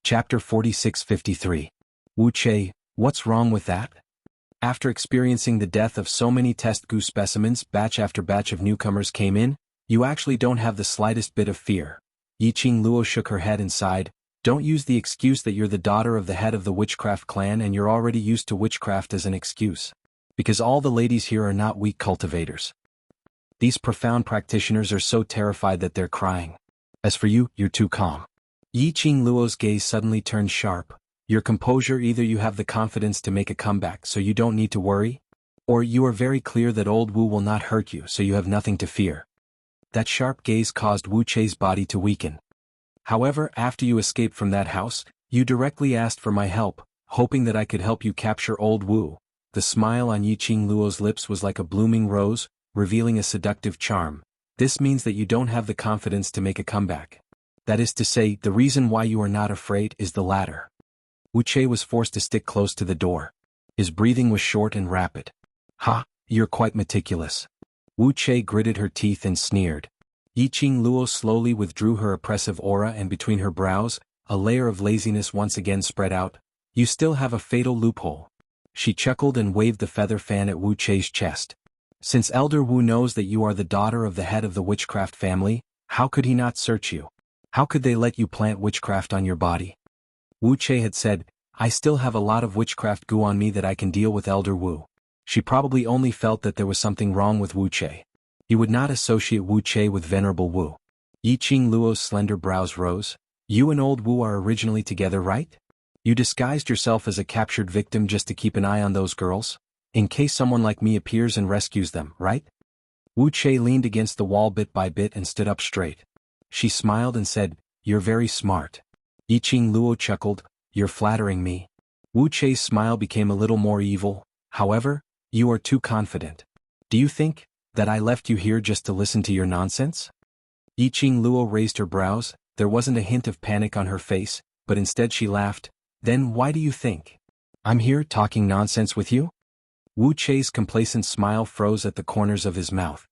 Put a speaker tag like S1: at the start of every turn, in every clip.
S1: Chapter 4653. Wuxia, what's wrong with that? After experiencing the death of so many test goo specimens, batch after batch of newcomers came in, you actually don't have the slightest bit of fear. Yiqing Luo shook her head and sighed. Don't use the excuse that you're the daughter of the head of the witchcraft clan and you're already used to witchcraft as an excuse. Because all the ladies here are not weak cultivators. These profound practitioners are so terrified that they're crying. As for you, you're too calm. Yiqing Luo's gaze suddenly turned sharp. Your composure, either you have the confidence to make a comeback so you don't need to worry, or you are very clear that old Wu will not hurt you so you have nothing to fear. That sharp gaze caused Wu Chei's body to weaken. However, after you escaped from that house, you directly asked for my help, hoping that I could help you capture old Wu. The smile on Yiqing Luo's lips was like a blooming rose, revealing a seductive charm. This means that you don't have the confidence to make a comeback. That is to say, the reason why you are not afraid is the latter. Wuxia was forced to stick close to the door. His breathing was short and rapid. Ha, you're quite meticulous. Wuxia gritted her teeth and sneered. Yiqing Luo slowly withdrew her oppressive aura and between her brows, a layer of laziness once again spread out. You still have a fatal loophole. She chuckled and waved the feather fan at Wuxia's chest. Since Elder Wu knows that you are the daughter of the head of the witchcraft family, how could he not search you? How could they let you plant witchcraft on your body? Wuxia had said, I still have a lot of witchcraft goo on me that I can deal with Elder Wu. She probably only felt that there was something wrong with Wuxia. You would not associate Wuxia with Venerable Wu. Yiqing Luo's slender brows rose. You and old Wu are originally together, right? You disguised yourself as a captured victim just to keep an eye on those girls? In case someone like me appears and rescues them, right? Wuxia leaned against the wall bit by bit and stood up straight. She smiled and said, You're very smart. Yiqing Luo chuckled, You're flattering me. Wuxia's smile became a little more evil. However, you are too confident. Do you think that I left you here just to listen to your nonsense? Yiqing Luo raised her brows. There wasn't a hint of panic on her face, but instead she laughed. Then why do you think I'm here talking nonsense with you? Wuxia's complacent smile froze at the corners of his mouth.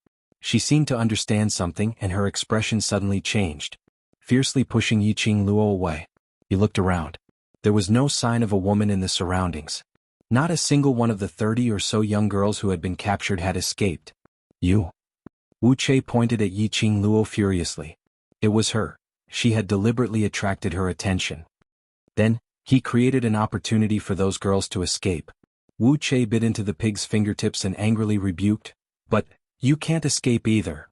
S1: She seemed to understand something and her expression suddenly changed. Fiercely pushing Yiqing Luo away, he looked around. There was no sign of a woman in the surroundings. Not a single one of the 30 or so young girls who had been captured had escaped. You. Wuxia pointed at Yiqing Luo furiously. It was her. She had deliberately attracted her attention. Then, he created an opportunity for those girls to escape. Wuxia bit into the pig's fingertips and angrily rebuked, But, you can't escape either.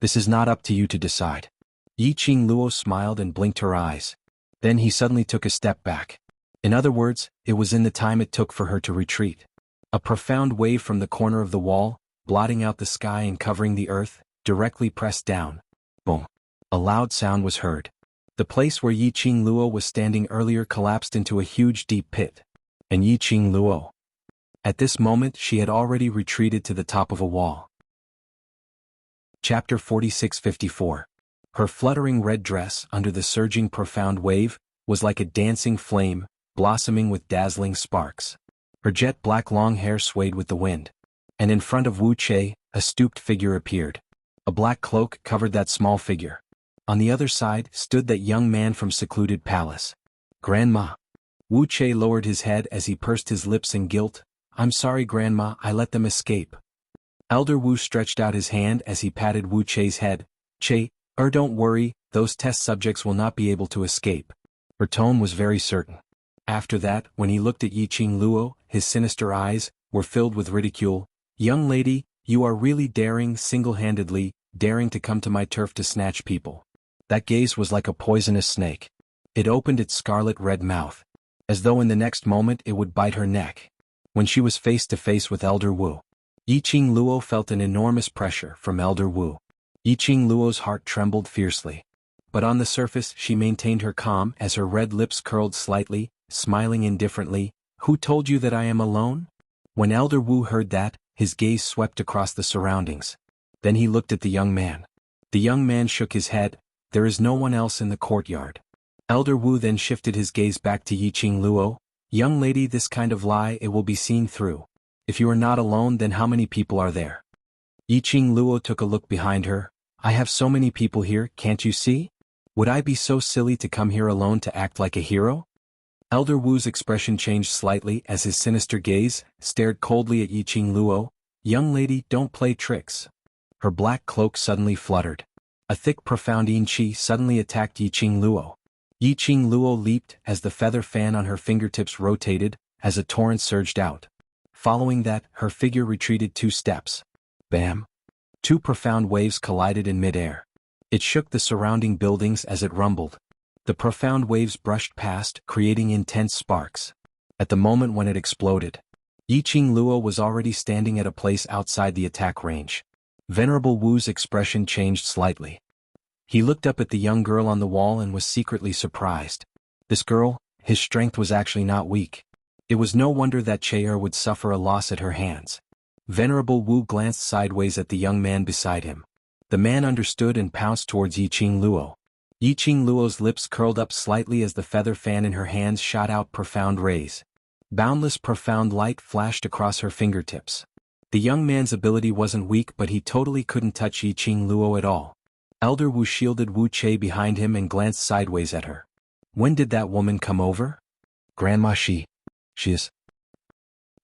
S1: This is not up to you to decide. Yiqing Luo smiled and blinked her eyes. Then he suddenly took a step back. In other words, it was in the time it took for her to retreat. A profound wave from the corner of the wall, blotting out the sky and covering the earth, directly pressed down. Boom. A loud sound was heard. The place where Yiqing Luo was standing earlier collapsed into a huge deep pit. And Yiqing Luo. At this moment she had already retreated to the top of a wall. Chapter 4654. Her fluttering red dress under the surging profound wave was like a dancing flame, blossoming with dazzling sparks. Her jet black long hair swayed with the wind. And in front of Wuxia, a stooped figure appeared. A black cloak covered that small figure. On the other side stood that young man from secluded palace. Grandma. Wuxia lowered his head as he pursed his lips in guilt. I'm sorry, Grandma, I let them escape. Elder Wu stretched out his hand as he patted Wuxia's head. Don't worry, those test subjects will not be able to escape. Her tone was very certain. After that, when he looked at Yiqing Luo, his sinister eyes were filled with ridicule. Young lady, you are really daring, single-handedly, daring to come to my turf to snatch people. That gaze was like a poisonous snake. It opened its scarlet-red mouth, as though in the next moment it would bite her neck. When she was face to face with Elder Wu, Yiqing Luo felt an enormous pressure from Elder Wu. Yiqing Luo's heart trembled fiercely. But on the surface she maintained her calm as her red lips curled slightly, smiling indifferently. Who told you that I am alone? When Elder Wu heard that, his gaze swept across the surroundings. Then he looked at the young man. The young man shook his head. There is no one else in the courtyard. Elder Wu then shifted his gaze back to Yiqing Luo. Young lady, this kind of lie, it will be seen through. If you are not alone, then how many people are there? Yiqing Luo took a look behind her. I have so many people here, can't you see? Would I be so silly to come here alone to act like a hero? Elder Wu's expression changed slightly as his sinister gaze stared coldly at Yiqing Luo. Young lady, don't play tricks. Her black cloak suddenly fluttered. A thick profound qi suddenly attacked Yiqing Luo. Yiqing Luo leaped as the feather fan on her fingertips rotated as a torrent surged out. Following that, her figure retreated 2 steps. Bam! 2 profound waves collided in midair. It shook the surrounding buildings as it rumbled. The profound waves brushed past, creating intense sparks. At the moment when it exploded, Yiqing Luo was already standing at a place outside the attack range. Venerable Wu's expression changed slightly. He looked up at the young girl on the wall and was secretly surprised. This girl, his strength was actually not weak. It was no wonder that Che-er would suffer a loss at her hands. Venerable Wu glanced sideways at the young man beside him. The man understood and pounced towards Yiqing Luo. Yiqing Luo's lips curled up slightly as the feather fan in her hands shot out profound rays. Boundless profound light flashed across her fingertips. The young man's ability wasn't weak, but he totally couldn't touch Yiqing Luo at all. Elder Wu shielded Wu Che behind him and glanced sideways at her. When did that woman come over? Grandma, she is.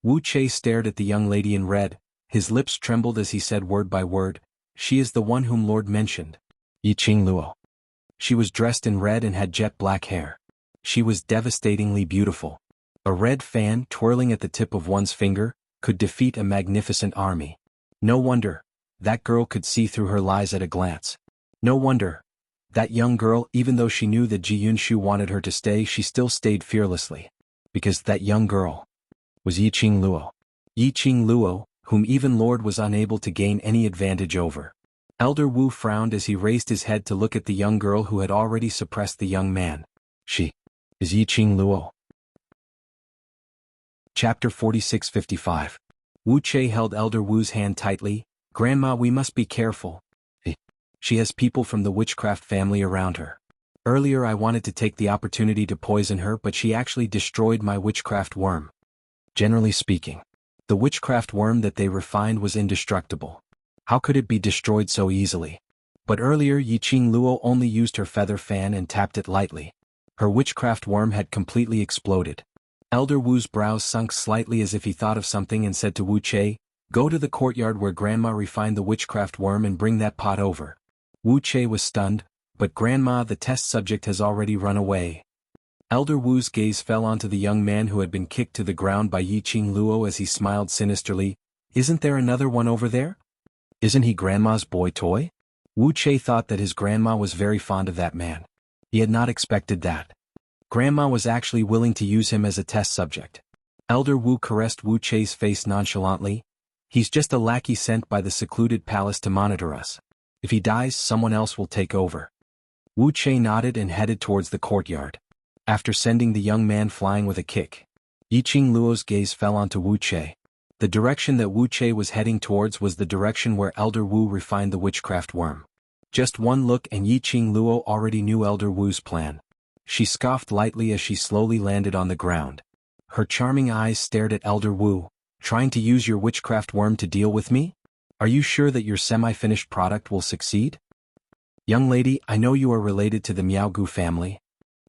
S1: Wu Che stared at the young lady in red. His lips trembled as he said word by word, she is the one whom Lord mentioned. Yiqing Luo. She was dressed in red and had jet black hair. She was devastatingly beautiful. A red fan twirling at the tip of one's finger could defeat a magnificent army. No wonder that girl could see through her lies at a glance. No wonder that young girl, even though she knew that Xuanhuan wanted her to stay, she still stayed fearlessly. Because that young girl was Yiqing Luo. Yiqing Luo, whom even Lord was unable to gain any advantage over. Elder Wu frowned as he raised his head to look at the young girl who had already suppressed the young man. She is Yiqing Luo. Chapter 4655. Wu Che held Elder Wu's hand tightly. Grandma, we must be careful. She has people from the witchcraft family around her. Earlier I wanted to take the opportunity to poison her, but she actually destroyed my witchcraft worm. Generally speaking, the witchcraft worm that they refined was indestructible. How could it be destroyed so easily? But earlier Yiqing Luo only used her feather fan and tapped it lightly. Her witchcraft worm had completely exploded. Elder Wu's brows sunk slightly as if he thought of something and said to Wu Che, go to the courtyard where Grandma refined the witchcraft worm and bring that pot over. Wu Che was stunned, but Grandma, the test subject has already run away. Elder Wu's gaze fell onto the young man who had been kicked to the ground by Yiqing Luo as he smiled sinisterly. Isn't there another one over there? Isn't he Grandma's boy toy? Wu Che thought that his grandma was very fond of that man. He had not expected that. Grandma was actually willing to use him as a test subject. Elder Wu caressed Wu Che's face nonchalantly. He's just a lackey sent by the secluded palace to monitor us. If he dies, someone else will take over. Wu Che nodded and headed towards the courtyard. After sending the young man flying with a kick, Yiqing Luo's gaze fell onto Wu Che. The direction that Wu Che was heading towards was the direction where Elder Wu refined the witchcraft worm. Just one look and Yiqing Luo already knew Elder Wu's plan. She scoffed lightly as she slowly landed on the ground. Her charming eyes stared at Elder Wu. Trying to use your witchcraft worm to deal with me? Are you sure that your semi-finished product will succeed? Young lady, I know you are related to the Miaogu family.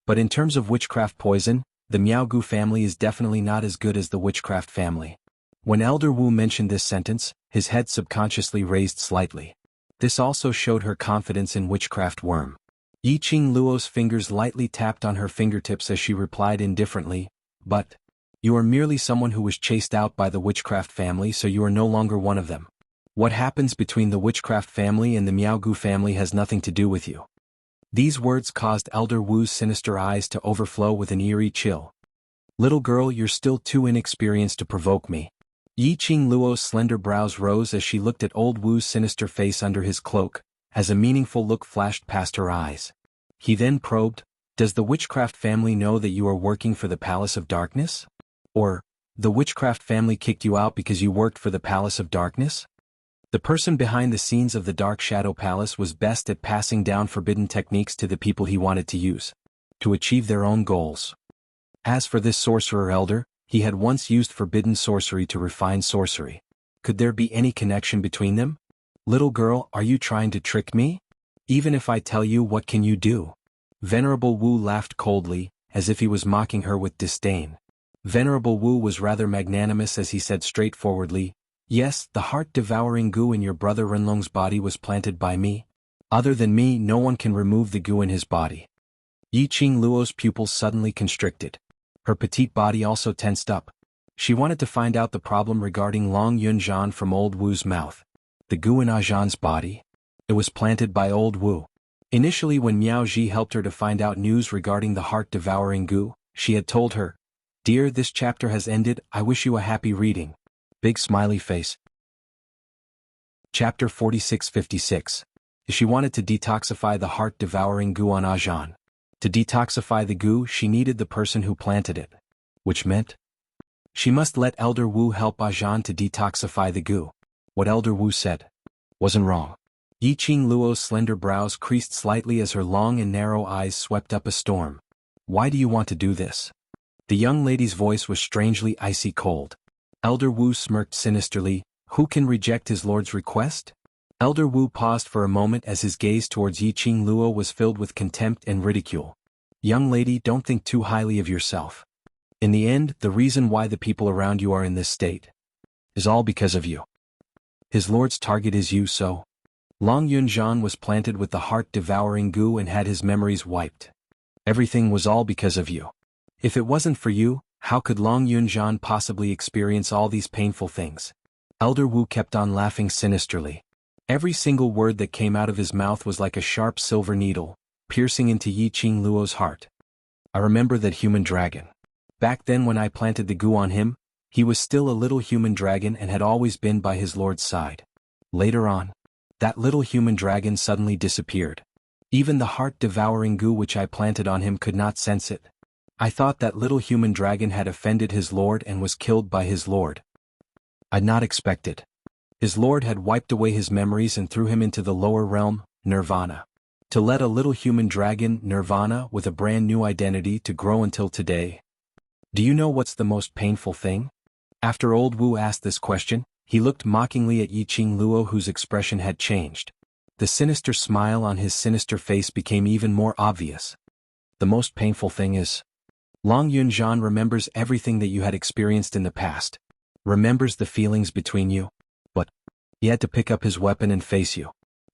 S1: But in terms of witchcraft poison, the Miaogu family is definitely not as good as the witchcraft family. When Elder Wu mentioned this sentence, his head subconsciously raised slightly. This also showed her confidence in witchcraft worm. Yiqing Luo's fingers lightly tapped on her fingertips as she replied indifferently, but you are merely someone who was chased out by the witchcraft family, so you are no longer one of them. What happens between the witchcraft family and the Miaogu family has nothing to do with you. These words caused Elder Wu's sinister eyes to overflow with an eerie chill. Little girl, you're still too inexperienced to provoke me. Yiqing Luo's slender brows rose as she looked at old Wu's sinister face under his cloak, as a meaningful look flashed past her eyes. He then probed, does the witchcraft family know that you are working for the Palace of Darkness? Or, the witchcraft family kicked you out because you worked for the Palace of Darkness? The person behind the scenes of the Dark Shadow Palace was best at passing down forbidden techniques to the people he wanted to use, to achieve their own goals. As for this sorcerer elder, he had once used forbidden sorcery to refine sorcery. Could there be any connection between them? Little girl, are you trying to trick me? Even if I tell you, what can you do? Venerable Wu laughed coldly, as if he was mocking her with disdain. Venerable Wu was rather magnanimous as he said straightforwardly, "Yes, the heart-devouring goo in your brother Renlong's body was planted by me. Other than me, no one can remove the goo in his body." Yiqing Luo's pupils suddenly constricted. Her petite body also tensed up. She wanted to find out the problem regarding Long Yunzhan from old Wu's mouth. The goo in Zhan's body? It was planted by old Wu. Initially, when Miao Ji helped her to find out news regarding the heart-devouring goo, she had told her, "Dear, this chapter has ended, I wish you a happy reading." Big smiley face. Chapter 4656. She wanted to detoxify the heart-devouring goo on Zhan. To detoxify the goo, she needed the person who planted it. Which meant she must let Elder Wu help Zhan to detoxify the goo. What Elder Wu said wasn't wrong. Yiqing Luo's slender brows creased slightly as her long and narrow eyes swept up a storm. "Why do you want to do this?" The young lady's voice was strangely icy cold. Elder Wu smirked sinisterly. "Who can reject his lord's request?" Elder Wu paused for a moment as his gaze towards Yiqing Luo was filled with contempt and ridicule. "Young lady, don't think too highly of yourself. In the end, the reason why the people around you are in this state is all because of you. His lord's target is you, so Long Yunzhan was planted with the heart-devouring goo and had his memories wiped. Everything was all because of you. If it wasn't for you, how could Long Yunzhan possibly experience all these painful things?" Elder Wu kept on laughing sinisterly. Every single word that came out of his mouth was like a sharp silver needle, piercing into Yiqing Luo's heart. "I remember that human dragon. Back then when I planted the goo on him, he was still a little human dragon and had always been by his lord's side. Later on, that little human dragon suddenly disappeared. Even the heart-devouring goo which I planted on him could not sense it. I thought that little human dragon had offended his lord and was killed by his lord. I'd not expected. His lord had wiped away his memories and threw him into the lower realm, Nirvana. To let a little human dragon, Nirvana, with a brand new identity to grow until today. Do you know what's the most painful thing?" After old Wu asked this question, he looked mockingly at Yiqing Luo, whose expression had changed. The sinister smile on his sinister face became even more obvious. "The most painful thing is, Long Yunzhan remembers everything that you had experienced in the past. Remembers the feelings between you. But he had to pick up his weapon and face you."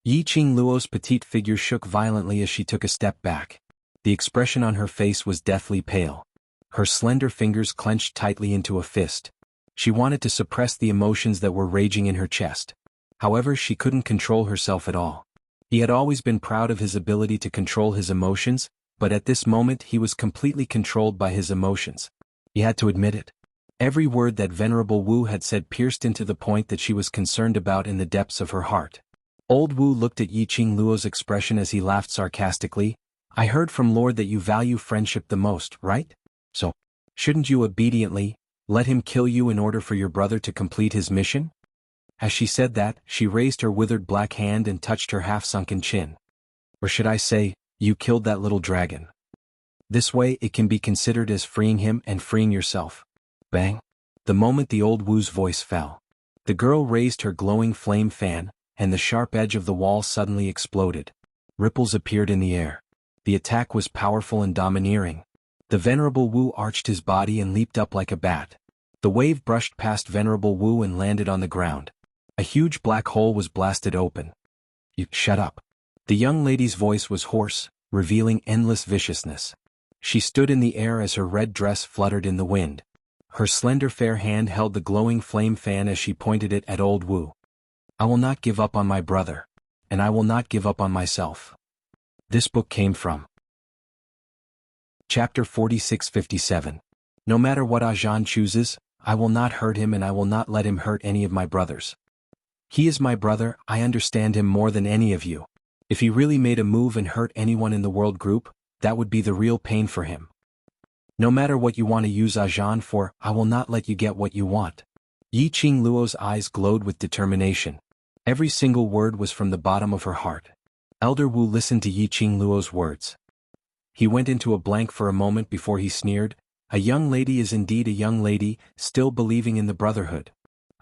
S1: Yiqing Luo's petite figure shook violently as she took a step back. The expression on her face was deathly pale. Her slender fingers clenched tightly into a fist. She wanted to suppress the emotions that were raging in her chest. However, she couldn't control herself at all. He had always been proud of his ability to control his emotions, but at this moment he was completely controlled by his emotions. He had to admit it. Every word that Venerable Wu had said pierced into the point that she was concerned about in the depths of her heart. Old Wu looked at Yiqing Luo's expression as he laughed sarcastically. "I heard from Lord that you value friendship the most, right? So, shouldn't you obediently let him kill you in order for your brother to complete his mission?" As she said that, she raised her withered black hand and touched her half-sunken chin. "Or should I say, you killed that little dragon. This way it can be considered as freeing him and freeing yourself." Bang! The moment the old Wu's voice fell, the girl raised her glowing flame fan, and the sharp edge of the wall suddenly exploded. Ripples appeared in the air. The attack was powerful and domineering. The Venerable Wu arched his body and leaped up like a bat. The wave brushed past Venerable Wu and landed on the ground. A huge black hole was blasted open. "You shut up." The young lady's voice was hoarse, revealing endless viciousness. She stood in the air as her red dress fluttered in the wind. Her slender fair hand held the glowing flame fan as she pointed it at old Wu. "I will not give up on my brother. And I will not give up on myself." This book came from Chapter 4657. No matter what Zhan chooses, I will not hurt him and I will not let him hurt any of my brothers. He is my brother, I understand him more than any of you. If he really made a move and hurt anyone in the world group, that would be the real pain for him. No matter what you want to use Zhan for, I will not let you get what you want. Yiqing Luo's eyes glowed with determination. Every single word was from the bottom of her heart. Elder Wu listened to Yiqing Luo's words. He went into a blank for a moment before he sneered, "A young lady is indeed a young lady, still believing in the brotherhood."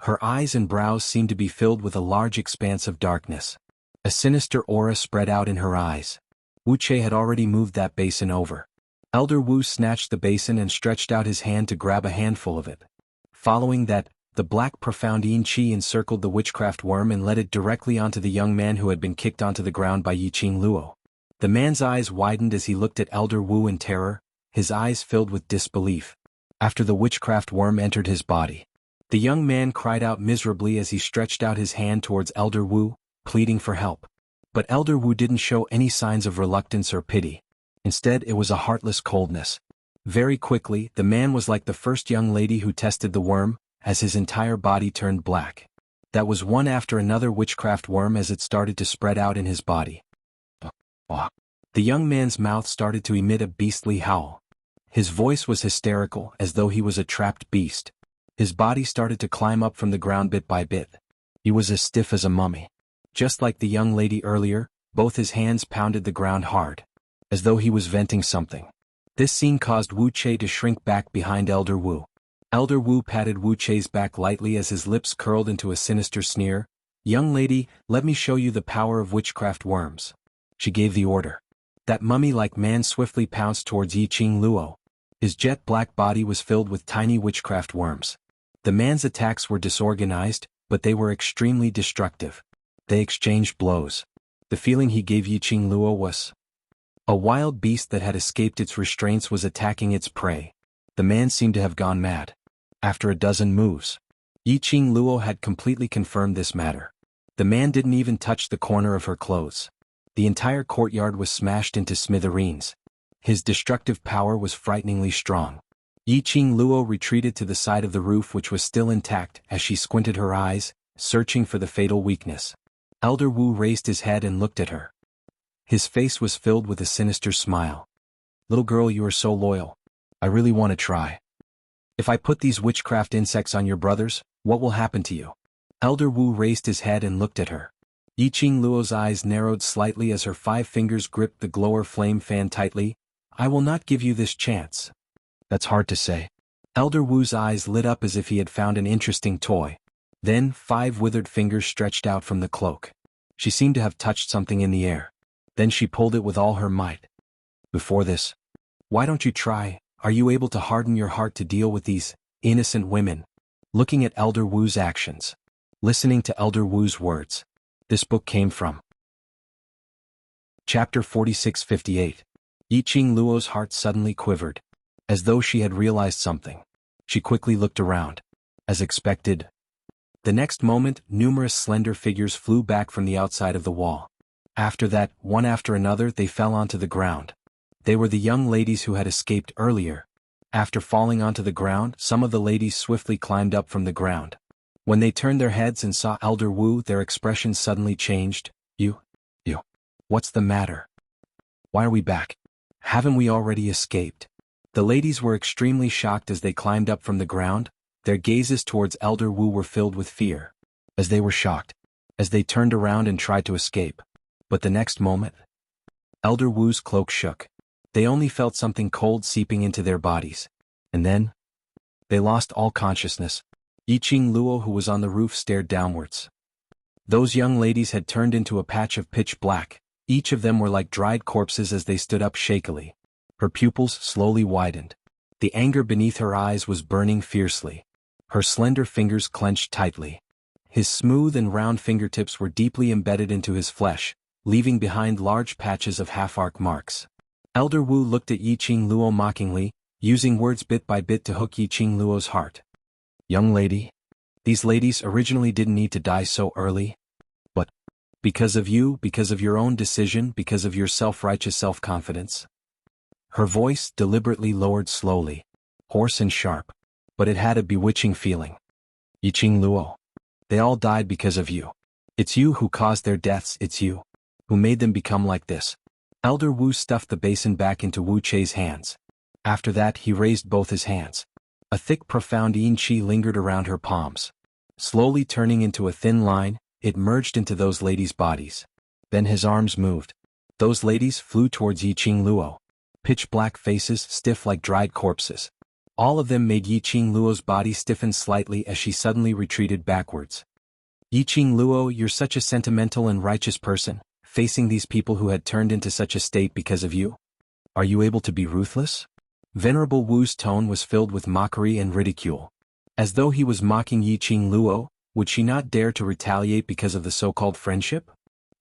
S1: Her eyes and brows seemed to be filled with a large expanse of darkness. A sinister aura spread out in her eyes. Wuxia had already moved that basin over. Elder Wu snatched the basin and stretched out his hand to grab a handful of it. Following that, the black profound yin qi encircled the witchcraft worm and led it directly onto the young man who had been kicked onto the ground by Yiqing Luo. The man's eyes widened as he looked at Elder Wu in terror, his eyes filled with disbelief. After the witchcraft worm entered his body, the young man cried out miserably as he stretched out his hand towards Elder Wu, pleading for help. But Elder Wu didn't show any signs of reluctance or pity. Instead, it was a heartless coldness. Very quickly, the man was like the first young lady who tested the worm, as his entire body turned black. That was one after another witchcraft worm as it started to spread out in his body. The young man's mouth started to emit a beastly howl. His voice was hysterical, as though he was a trapped beast. His body started to climb up from the ground bit by bit. He was as stiff as a mummy. Just like the young lady earlier, both his hands pounded the ground hard, as though he was venting something. This scene caused Wu Che to shrink back behind Elder Wu. Elder Wu patted Wu Che's back lightly as his lips curled into a sinister sneer. "Young lady, let me show you the power of witchcraft worms." She gave the order. That mummy-like man swiftly pounced towards Yiqing Luo. His jet-black body was filled with tiny witchcraft worms. The man's attacks were disorganized, but they were extremely destructive. They exchanged blows. The feeling he gave Yiqing Luo was a wild beast that had escaped its restraints was attacking its prey. The man seemed to have gone mad. After a dozen moves, Yiqing Luo had completely confirmed this matter. The man didn't even touch the corner of her clothes. The entire courtyard was smashed into smithereens. His destructive power was frighteningly strong. Yiqing Luo retreated to the side of the roof, which was still intact, as she squinted her eyes, searching for the fatal weakness. Elder Wu raised his head and looked at her. His face was filled with a sinister smile. "Little girl, you are so loyal. I really want to try. If I put these witchcraft insects on your brothers, what will happen to you?" Elder Wu raised his head and looked at her. Yiqing Luo's eyes narrowed slightly as her 5 fingers gripped the glower flame fan tightly. "I will not give you this chance." "That's hard to say." Elder Wu's eyes lit up as if he had found an interesting toy. Then 5 withered fingers stretched out from the cloak. She seemed to have touched something in the air. Then she pulled it with all her might. "Before this, why don't you try? Are you able to harden your heart to deal with these innocent women?" Looking at Elder Wu's actions, listening to Elder Wu's words. This book came from Chapter 4658. Yiqing Luo's heart suddenly quivered, as though she had realized something. She quickly looked around. As expected, the next moment, numerous slender figures flew back from the outside of the wall. After that, one after another, they fell onto the ground. They were the young ladies who had escaped earlier. After falling onto the ground, some of the ladies swiftly climbed up from the ground. When they turned their heads and saw Elder Wu, their expressions suddenly changed. You. What's the matter? Why are we back? Haven't we already escaped?" The ladies were extremely shocked as they climbed up from the ground. Their gazes towards Elder Wu were filled with fear. As they were shocked, as they turned around and tried to escape. But the next moment, Elder Wu's cloak shook. They only felt something cold seeping into their bodies. And then, they lost all consciousness. Yiqing Luo, who was on the roof, stared downwards. Those young ladies had turned into a patch of pitch black. Each of them were like dried corpses as they stood up shakily. Her pupils slowly widened. The anger beneath her eyes was burning fiercely. Her slender fingers clenched tightly. His smooth and round fingertips were deeply embedded into his flesh, leaving behind large patches of half-arc marks. Elder Wu looked at Yiqing Luo mockingly, using words bit by bit to hook Yiqing Luo's heart. "Young lady, these ladies originally didn't need to die so early. But because of you, because of your own decision, because of your self-righteous self-confidence." Her voice deliberately lowered slowly, hoarse and sharp, but it had a bewitching feeling. "Yiqing Luo, they all died because of you. It's you who caused their deaths, it's you who made them become like this." Elder Wu stuffed the basin back into Wu Che's hands. After that, he raised both his hands. A thick, profound yin qi lingered around her palms. Slowly turning into a thin line, it merged into those ladies' bodies. Then his arms moved. Those ladies flew towards Yiqing Luo. Pitch-black faces, stiff like dried corpses. All of them made Yiqing Luo's body stiffen slightly as she suddenly retreated backwards. "Yiqing Luo, you're such a sentimental and righteous person. facing these people who had turned into such a state because of you? Are you able to be ruthless? Venerable Wu's tone was filled with mockery and ridicule. As though he was mocking Yiqing Luo, would she not dare to retaliate because of the so-called friendship?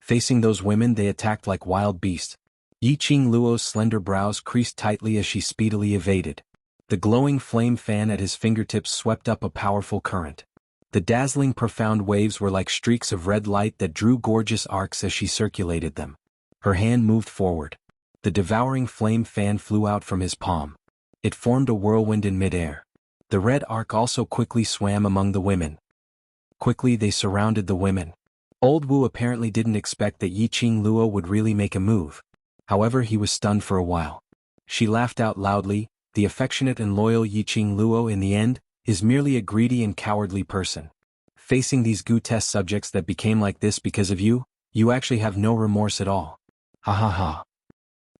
S1: Facing those women, they attacked like wild beasts. Yiqing Luo's slender brows creased tightly as she speedily evaded. The glowing flame fan at his fingertips swept up a powerful current. The dazzling profound waves were like streaks of red light that drew gorgeous arcs as she circulated them. Her hand moved forward. The devouring flame fan flew out from his palm. It formed a whirlwind in midair. The red arc also quickly swam among the women. Quickly they surrounded the women. Old Wu apparently didn't expect that Yiqing Luo would really make a move. However, he was stunned for a while. She laughed out loudly. The affectionate and loyal Yiqing Luo in the end is merely a greedy and cowardly person. Facing these Gu test subjects that became like this because of you, you actually have no remorse at all. Ha ha ha.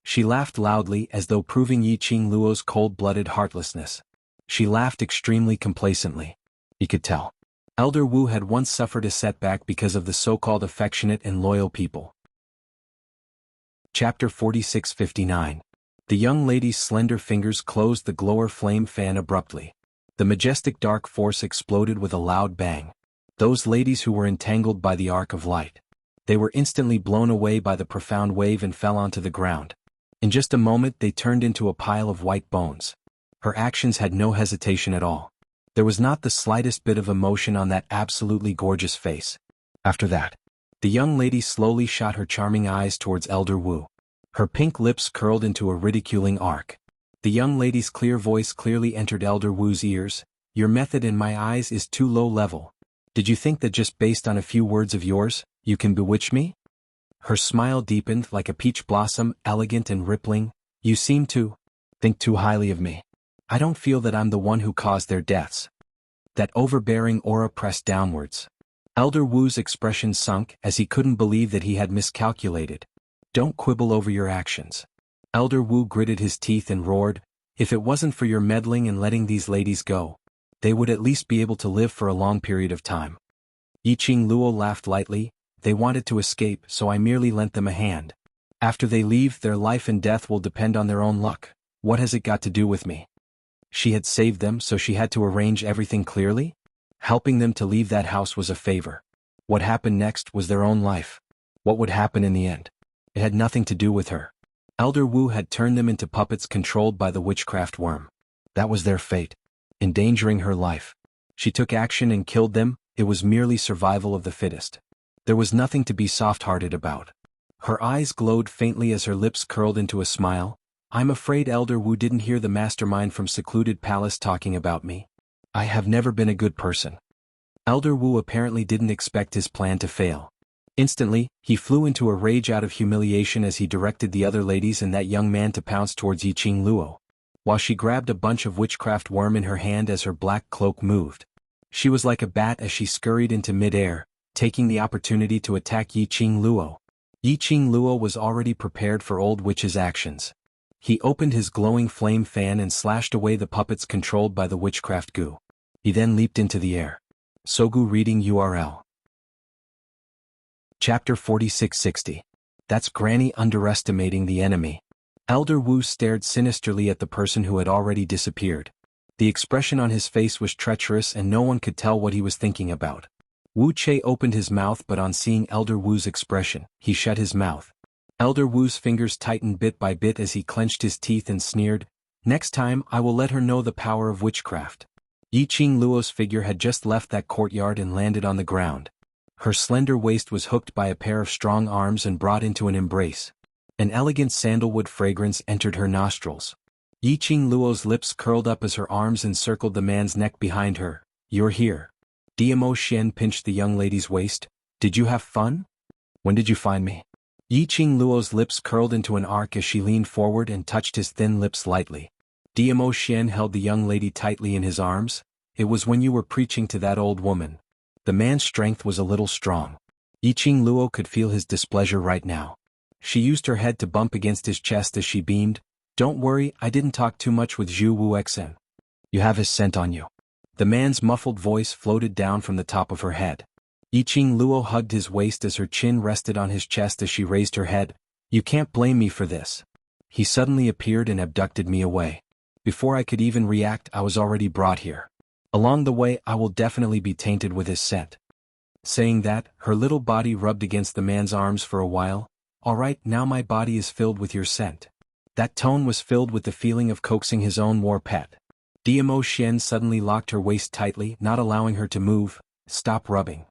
S1: She laughed loudly as though proving Yiqing Luo's cold-blooded heartlessness. She laughed extremely complacently. He could tell. Elder Wu had once suffered a setback because of the so-called affectionate and loyal people. Chapter 46-59. The young lady's slender fingers closed the glower flame fan abruptly. The majestic dark force exploded with a loud bang. Those ladies who were entangled by the arc of light. They were instantly blown away by the profound wave and fell onto the ground. In just a moment they turned into a pile of white bones. Her actions had no hesitation at all. There was not the slightest bit of emotion on that absolutely gorgeous face. After that, the young lady slowly shot her charming eyes towards Elder Wu. Her pink lips curled into a ridiculing arc. The young lady's clear voice clearly entered Elder Wu's ears. Your method in my eyes is too low level. Did you think that just based on a few words of yours, you can bewitch me? Her smile deepened like a peach blossom, elegant and rippling. You seem to think too highly of me. I don't feel that I'm the one who caused their deaths. That overbearing aura pressed downwards. Elder Wu's expression sunk as he couldn't believe that he had miscalculated. Don't quibble over your actions. Elder Wu gritted his teeth and roared, if it wasn't for your meddling and letting these ladies go, they would at least be able to live for a long period of time. Yiqing Luo laughed lightly. They wanted to escape, so I merely lent them a hand. After they leave, their life and death will depend on their own luck. What has it got to do with me? She had saved them, so she had to arrange everything clearly? Helping them to leave that house was a favor. What happened next was their own life. What would happen in the end? It had nothing to do with her. Elder Wu had turned them into puppets controlled by the witchcraft worm. That was their fate. Endangering her life. She took action and killed them. It was merely survival of the fittest. There was nothing to be soft-hearted about. Her eyes glowed faintly as her lips curled into a smile. I'm afraid Elder Wu didn't hear the mastermind from secluded palace talking about me. I have never been a good person. Elder Wu apparently didn't expect his plan to fail. Instantly, he flew into a rage out of humiliation as he directed the other ladies and that young man to pounce towards Yiqing Luo, while she grabbed a bunch of witchcraft worm in her hand as her black cloak moved. She was like a bat as she scurried into mid-air, taking the opportunity to attack Yiqing Luo. Yiqing Luo was already prepared for Old Witch's actions. He opened his glowing flame fan and slashed away the puppets controlled by the witchcraft goo. He then leaped into the air. Sogu reading URL. Chapter 4660. That's Granny underestimating the enemy. Elder Wu stared sinisterly at the person who had already disappeared. The expression on his face was treacherous and no one could tell what he was thinking about. Wu Che opened his mouth, but on seeing Elder Wu's expression, he shut his mouth. Elder Wu's fingers tightened bit by bit as he clenched his teeth and sneered, next time I will let her know the power of witchcraft. Yiqing Luo's figure had just left that courtyard and landed on the ground. Her slender waist was hooked by a pair of strong arms and brought into an embrace. An elegant sandalwood fragrance entered her nostrils. Yiqing Luo's lips curled up as her arms encircled the man's neck behind her. You're here. Diamo Xian pinched the young lady's waist. Did you have fun? When did you find me? Yiqing Luo's lips curled into an arc as she leaned forward and touched his thin lips lightly. Diamo Xian held the young lady tightly in his arms. It was when you were preaching to that old woman. The man's strength was a little strong. Yiqing Luo could feel his displeasure right now. She used her head to bump against his chest as she beamed. Don't worry, I didn't talk too much with Zhu Wuxen. You have his scent on you. The man's muffled voice floated down from the top of her head. Yiqing Luo hugged his waist as her chin rested on his chest as she raised her head. You can't blame me for this. He suddenly appeared and abducted me away. Before I could even react, I was already brought here. Along the way, I will definitely be tainted with his scent. Saying that, her little body rubbed against the man's arms for a while. All right, now my body is filled with your scent. That tone was filled with the feeling of coaxing his own war pet. Diamo Xian suddenly locked her waist tightly, not allowing her to move. Stop rubbing.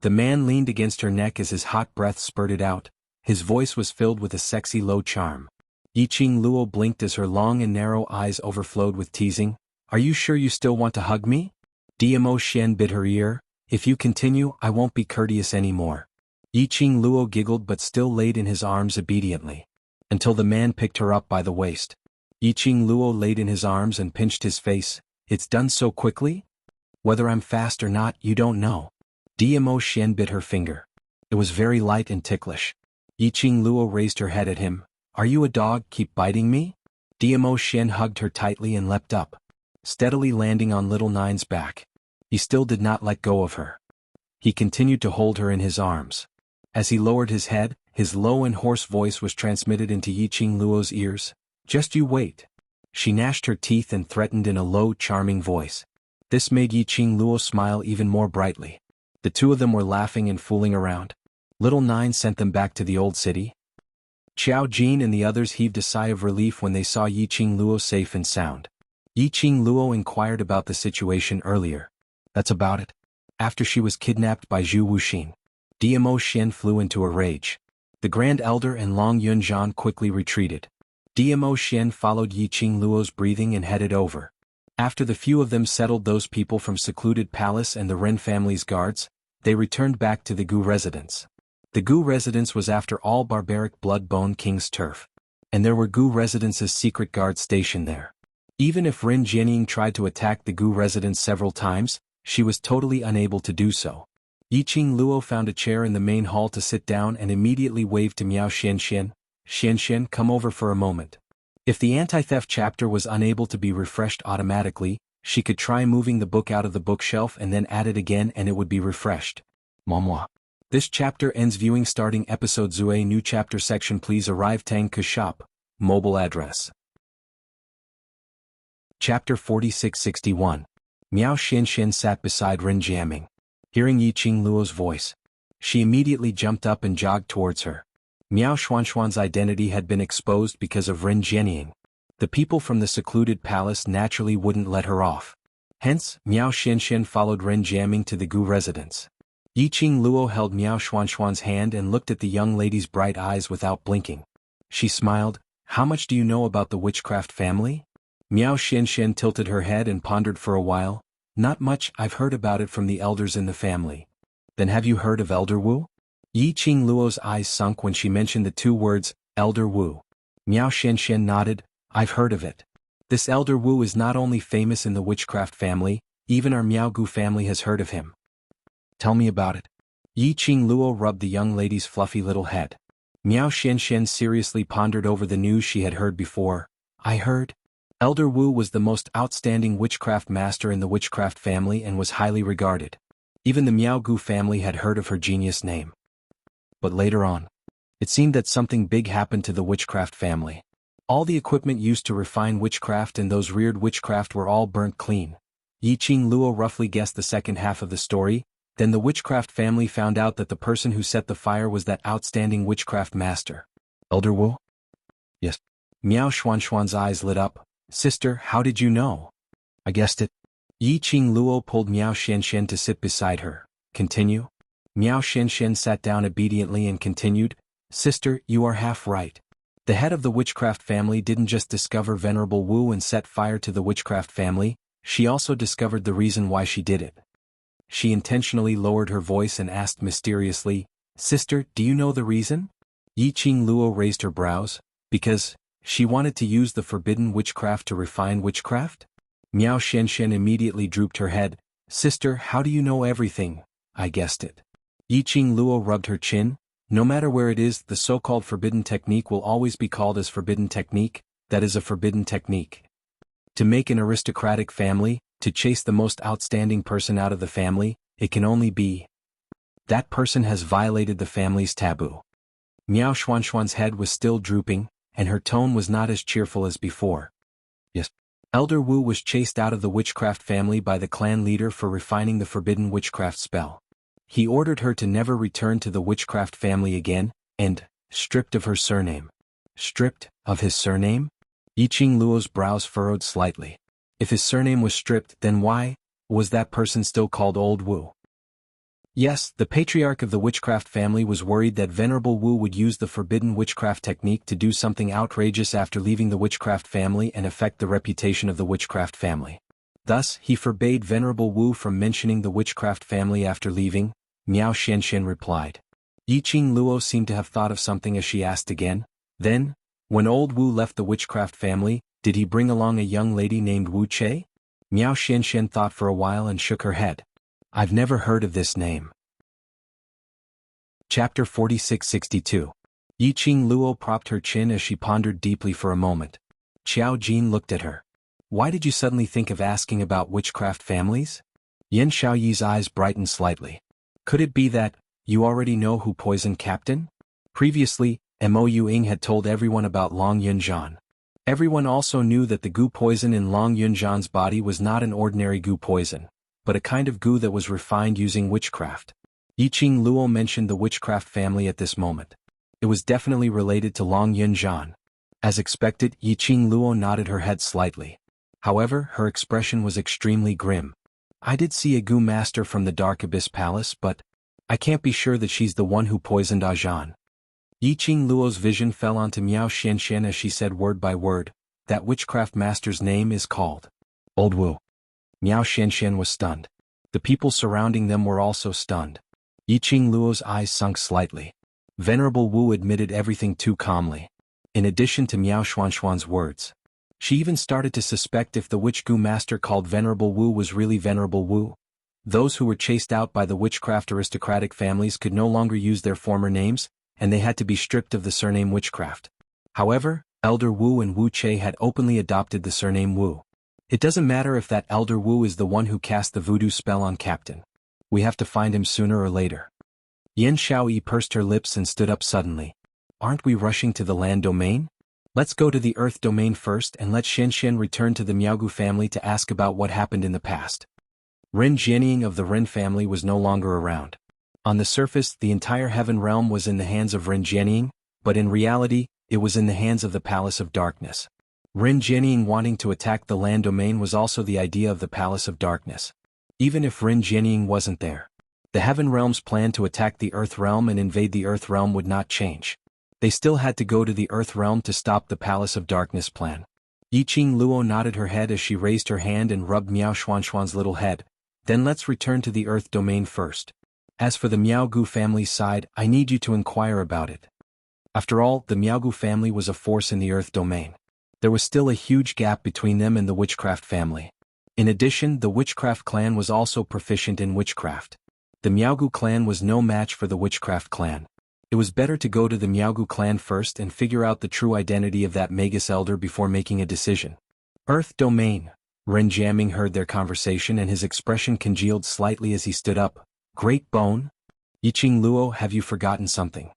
S1: The man leaned against her neck as his hot breath spurted out. His voice was filled with a sexy low charm. Yiqing Luo blinked as her long and narrow eyes overflowed with teasing. Are you sure you still want to hug me? Diamo Xian bit her ear. If you continue, I won't be courteous anymore. Yiqing Luo giggled but still laid in his arms obediently. Until the man picked her up by the waist. Yiqing Luo laid in his arms and pinched his face. It's done so quickly? Whether I'm fast or not, you don't know. Diamo Xian bit her finger. It was very light and ticklish. Yiqing Luo raised her head at him. Are you a dog, keep biting me? Diamo Xian hugged her tightly and leapt up, steadily landing on little Nine's back. He still did not let go of her. He continued to hold her in his arms. As he lowered his head, his low and hoarse voice was transmitted into Yiqing Luo's ears. Just you wait. She gnashed her teeth and threatened in a low, charming voice. This made Yiqing Luo smile even more brightly. The two of them were laughing and fooling around. Little Nine sent them back to the old city. Xiao Jin and the others heaved a sigh of relief when they saw Yiqing Luo safe and sound. Yiqing Luo inquired about the situation earlier. That's about it. After she was kidnapped by Zhu Wuxin, Diamo Xian flew into a rage. The Grand Elder and Long Yunzhan quickly retreated. Diamo Xian followed Yiqing Luo's breathing and headed over. After the few of them settled those people from secluded palace and the Ren family's guards, they returned back to the Gu residence. The Gu residence was after all barbaric blood-bone king's turf, and there were Gu residence's secret guards stationed there. Even if Ren Jianying tried to attack the Gu residence several times, she was totally unable to do so. Yiqing Luo found a chair in the main hall to sit down and immediately waved to Miao Xianxian. Xianxian, come over for a moment. If the anti-theft chapter was unable to be refreshed automatically, she could try moving the book out of the bookshelf and then add it again and it would be refreshed. Moi. This chapter ends viewing starting episode Zue new chapter section please arrive Tang Ke shop, mobile address. Chapter 4661. Miao Xianxian sat beside Ren Jiaming. Hearing Yiqing Luo's voice, she immediately jumped up and jogged towards her. Miao Xuanhuan's identity had been exposed because of Ren Jianying. The people from the secluded palace naturally wouldn't let her off. Hence, Miao Xianxian followed Ren Jiaming to the Gu residence. Yiqing Luo held Miao Xuanhuan's hand and looked at the young lady's bright eyes without blinking. She smiled. How much do you know about the witchcraft family? Miao Xianxian tilted her head and pondered for a while. Not much, I've heard about it from the elders in the family. Then have you heard of Elder Wu? Yiqing Luo's eyes sunk when she mentioned the two words, Elder Wu. Miao Xianxian nodded. I've heard of it. This Elder Wu is not only famous in the witchcraft family, even our Miaogu family has heard of him. Tell me about it. Yiqing Luo rubbed the young lady's fluffy little head. Miao Xianxian seriously pondered over the news she had heard before. I heard. Elder Wu was the most outstanding witchcraft master in the witchcraft family and was highly regarded. Even the Miaogu family had heard of her genius name. But later on, it seemed that something big happened to the witchcraft family. All the equipment used to refine witchcraft and those reared witchcraft were all burnt clean. Yiqing Luo roughly guessed the second half of the story. Then the witchcraft family found out that the person who set the fire was that outstanding witchcraft master. Elder Wu? Yes. Miao Xuanhuan's eyes lit up. Sister, how did you know? I guessed it. Yiqing Luo pulled Miao Xianxian to sit beside her. Continue. Miao Xianxian sat down obediently and continued. Sister, you are half right. The head of the witchcraft family didn't just discover Venerable Wu and set fire to the witchcraft family, she also discovered the reason why she did it. She intentionally lowered her voice and asked mysteriously, Sister, do you know the reason? Yiqing Luo raised her brows. Because she wanted to use the forbidden witchcraft to refine witchcraft? Miao Xianxian immediately drooped her head. Sister, how do you know everything? I guessed it. Yiqing Luo rubbed her chin. No matter where it is, the so-called forbidden technique will always be called as forbidden technique, that is a forbidden technique. To make an aristocratic family, to chase the most outstanding person out of the family, it can only be That person has violated the family's taboo. Miao Xuanhuan's head was still drooping, and her tone was not as cheerful as before. Yes. Elder Wu was chased out of the witchcraft family by the clan leader for refining the forbidden witchcraft spell. He ordered her to never return to the witchcraft family again, and, stripped of her surname. Stripped of his surname? Yiqing Luo's brows furrowed slightly. If his surname was stripped, then why was that person still called Old Wu? Yes, the patriarch of the witchcraft family was worried that Venerable Wu would use the forbidden witchcraft technique to do something outrageous after leaving the witchcraft family and affect the reputation of the witchcraft family. Thus, he forbade Venerable Wu from mentioning the witchcraft family after leaving. Miao Xianxian replied. Yiqing Luo seemed to have thought of something as she asked again. Then, when Old Wu left the witchcraft family, did he bring along a young lady named Wu Che? Miao Xianxian thought for a while and shook her head. I've never heard of this name. Chapter 4662. Yiqing Luo propped her chin as she pondered deeply for a moment. Qiao Jin looked at her. Why did you suddenly think of asking about witchcraft families? Yan Xiaoyi's eyes brightened slightly. Could it be that you already know who poisoned Captain? Previously, Mo Ying had told everyone about Long Yunzhan. Everyone also knew that the goo poison in Long Yunzhan's body was not an ordinary goo poison, but a kind of goo that was refined using witchcraft. Yiqing Luo mentioned the witchcraft family at this moment. It was definitely related to Long Yunzhan. As expected, Yiqing Luo nodded her head slightly. However, her expression was extremely grim. I did see a goo master from the Dark Abyss Palace, but I can't be sure that she's the one who poisoned Zhan. Yiqing Luo's vision fell onto Miao Xianxian as she said word by word, that witchcraft master's name is called Old Wu. Miao Xianxian was stunned. The people surrounding them were also stunned. Yiqing Luo's eyes sunk slightly. Venerable Wu admitted everything too calmly. In addition to Miao Xuanhuan's words, she even started to suspect if the witch goo master called Venerable Wu was really Venerable Wu. Those who were chased out by the witchcraft aristocratic families could no longer use their former names, and they had to be stripped of the surname witchcraft. However, Elder Wu and Wu Che had openly adopted the surname Wu. It doesn't matter if that Elder Wu is the one who cast the voodoo spell on Captain. We have to find him sooner or later. Yan Xiaoyi pursed her lips and stood up suddenly. Aren't we rushing to the land domain? Let's go to the earth domain first and let Xianxian return to the Miaogu family to ask about what happened in the past. Ren Jianying of the Ren family was no longer around. On the surface, the entire heaven realm was in the hands of Ren Jianying, but in reality, it was in the hands of the Palace of Darkness. Ren Jianying wanting to attack the land domain was also the idea of the Palace of Darkness. Even if Ren Jianying wasn't there, the heaven realm's plan to attack the earth realm and invade the earth realm would not change. They still had to go to the earth realm to stop the Palace of Darkness plan. Yiqing Luo nodded her head as she raised her hand and rubbed Miao Xuanhuan's little head. Then let's return to the earth domain first. As for the Miaogu family's side, I need you to inquire about it. After all, the Miaogu family was a force in the earth domain. There was still a huge gap between them and the witchcraft family. In addition, the witchcraft clan was also proficient in witchcraft. The Miaogu clan was no match for the witchcraft clan. It was better to go to the Miaogu clan first and figure out the true identity of that Magus elder before making a decision. Earth domain. Ren Jianying heard their conversation and his expression congealed slightly as he stood up. Great bone? Yiqing Luo, have you forgotten something?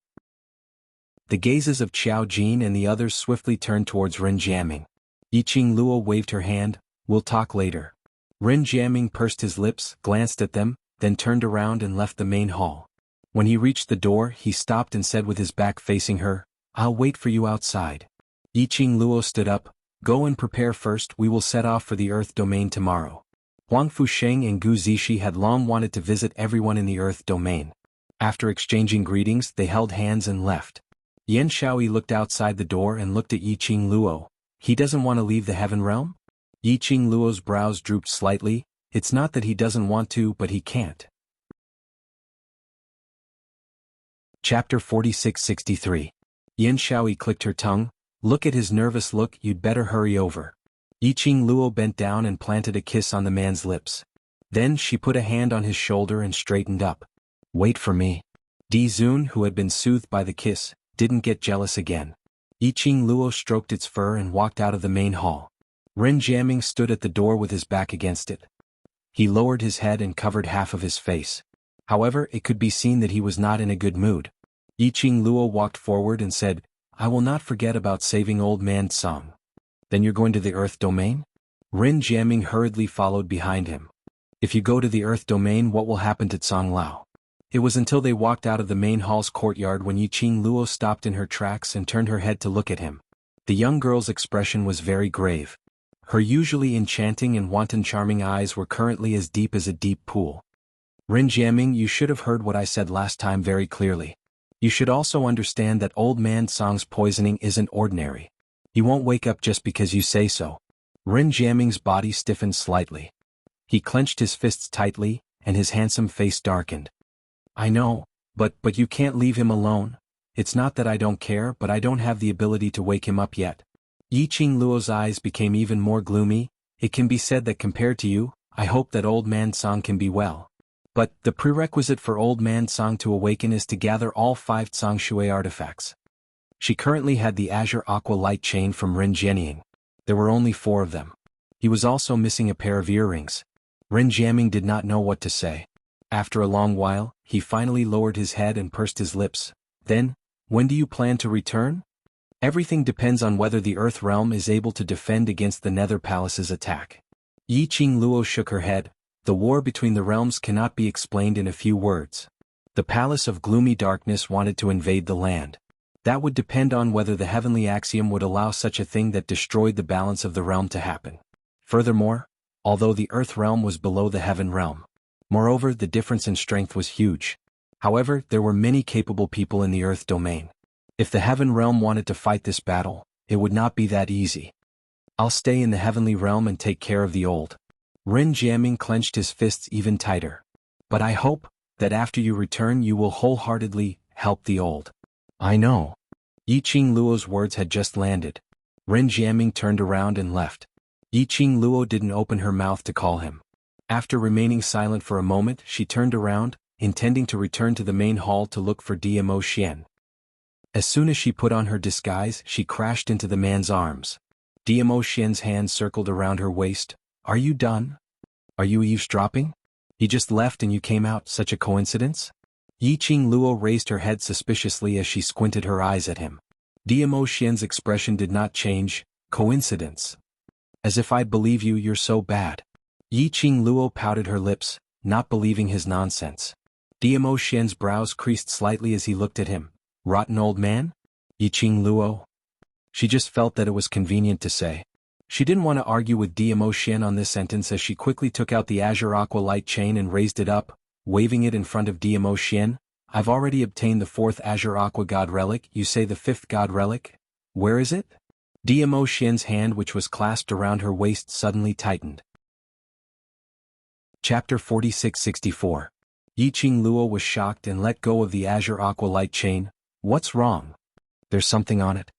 S1: The gazes of Qiao Jin and the others swiftly turned towards Ren Jianying. Yiqing Luo waved her hand. We'll talk later. Ren Jianying pursed his lips, glanced at them, then turned around and left the main hall. When he reached the door, he stopped and said with his back facing her, I'll wait for you outside. Yiqing Luo stood up. Go and prepare first, we will set off for the earth domain tomorrow. Huang Fusheng and Gu Zixi had long wanted to visit everyone in the earth domain. After exchanging greetings, they held hands and left. Yan Xiaoyi looked outside the door and looked at Yiqing Luo. He doesn't want to leave the heaven realm? Yiqing Luo's brows drooped slightly. It's not that he doesn't want to, but he can't. Chapter 4663. Yan Xiaoyi clicked her tongue. Look at his nervous look, you'd better hurry over. Yiqing Luo bent down and planted a kiss on the man's lips. Then she put a hand on his shoulder and straightened up. Wait for me. Di Zun, who had been soothed by the kiss, didn't get jealous again. Yiqing Luo stroked its fur and walked out of the main hall. Ren Jianying stood at the door with his back against it. He lowered his head and covered half of his face. However, it could be seen that he was not in a good mood. Yiqing Luo walked forward and said, "I will not forget about saving old man Tsang." "Then you're going to the Earth Domain?" Rin Jiaming hurriedly followed behind him. "If you go to the Earth Domain, what will happen to Tsang Lao?" It was until they walked out of the main hall's courtyard when Yiqing Luo stopped in her tracks and turned her head to look at him. The young girl's expression was very grave. Her usually enchanting and wanton charming eyes were currently as deep as a deep pool. "Rin Jiaming, you should have heard what I said last time very clearly. You should also understand that old man Tsang's poisoning isn't ordinary. He won't wake up just because you say so." Rin Jiaming's body stiffened slightly. He clenched his fists tightly, and his handsome face darkened. "I know, but you can't leave him alone. It's not that I don't care, but I don't have the ability to wake him up yet." Yiqing Luo's eyes became even more gloomy. "It can be said that compared to you, I hope that old man Tsang can be well. But the prerequisite for old man Tsang to awaken is to gather all 5 Tsang Shui artifacts." She currently had the azure aqua light chain from Rin Jiaming. There were only 4 of them. He was also missing a pair of earrings. Rin Jiaming did not know what to say. After a long while, he finally lowered his head and pursed his lips. "Then, when do you plan to return?" "Everything depends on whether the Earth Realm is able to defend against the Nether Palace's attack." Yiqing Luo shook her head. "The war between the realms cannot be explained in a few words. The Palace of Gloomy Darkness wanted to invade the land. That would depend on whether the heavenly axiom would allow such a thing that destroyed the balance of the realm to happen. Furthermore, although the Earth Realm was below the Heaven Realm, moreover, the difference in strength was huge. However, there were many capable people in the Earth Domain. If the Heaven Realm wanted to fight this battle, it would not be that easy. I'll stay in the Heavenly Realm and take care of the old." Rin Jiaming clenched his fists even tighter. "But I hope that after you return you will wholeheartedly help the old." "I know." Yiqing Luo's words had just landed. Rin Jiaming turned around and left. Yiqing Luo didn't open her mouth to call him. After remaining silent for a moment, she turned around, intending to return to the main hall to look for Dmo Xian. As soon as she put on her disguise, she crashed into the man's arms. Dmo Xian's hand circled around her waist. "Are you done? Are you eavesdropping? He just left and you came out, such a coincidence?" Yiqing Luo raised her head suspiciously as she squinted her eyes at him. Dmo Xian's expression did not change. "Coincidence? As if I'd believe you, you're so bad." Yiqing Luo pouted her lips, not believing his nonsense. Dmo Xian's brows creased slightly as he looked at him. "Rotten old man? Yiqing Luo?" She just felt that it was convenient to say. She didn't want to argue with Dmo Xian on this sentence as she quickly took out the azure aqua light chain and raised it up, waving it in front of Dmo Xian. "I've already obtained the 4th azure aqua god relic. You say the 5th god relic? Where is it?" Dmo Xian's hand, which was clasped around her waist, suddenly tightened. Chapter 46-64. Yiqing Luo was shocked and let go of the azure aqua light chain. "What's wrong?" "There's something on it."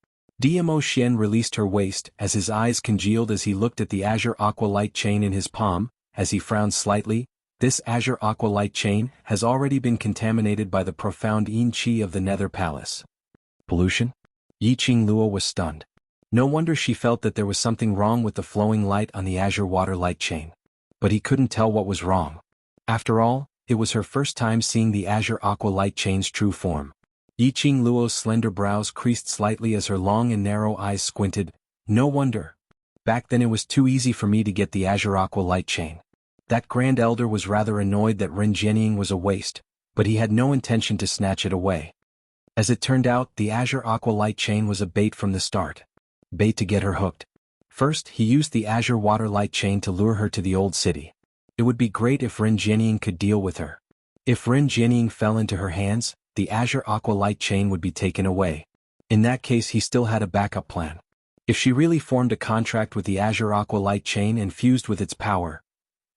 S1: Dmo Xian released her waist as his eyes congealed as he looked at the azure aqua light chain in his palm. As he frowned slightly, "This azure aqua light chain has already been contaminated by the profound yin qi of the Nether Palace." "Pollution?" Yiqing Luo was stunned. No wonder she felt that there was something wrong with the flowing light on the azure water light chain. But he couldn't tell what was wrong. After all, it was her first time seeing the azure aqua light chain's true form. Yiqing Luo's slender brows creased slightly as her long and narrow eyes squinted. "No wonder. Back then it was too easy for me to get the azure aqua light chain." That Grand Elder was rather annoyed that Rin Jiaming was a waste, but he had no intention to snatch it away. As it turned out, the azure aqua light chain was a bait from the start. Bait to get her hooked. First, he used the azure water light chain to lure her to the old city. It would be great if Rin Jiaming could deal with her. If Rin Jiaming fell into her hands, the azure aqua light chain would be taken away. In that case, he still had a backup plan. If she really formed a contract with the azure aqua light chain and fused with its power,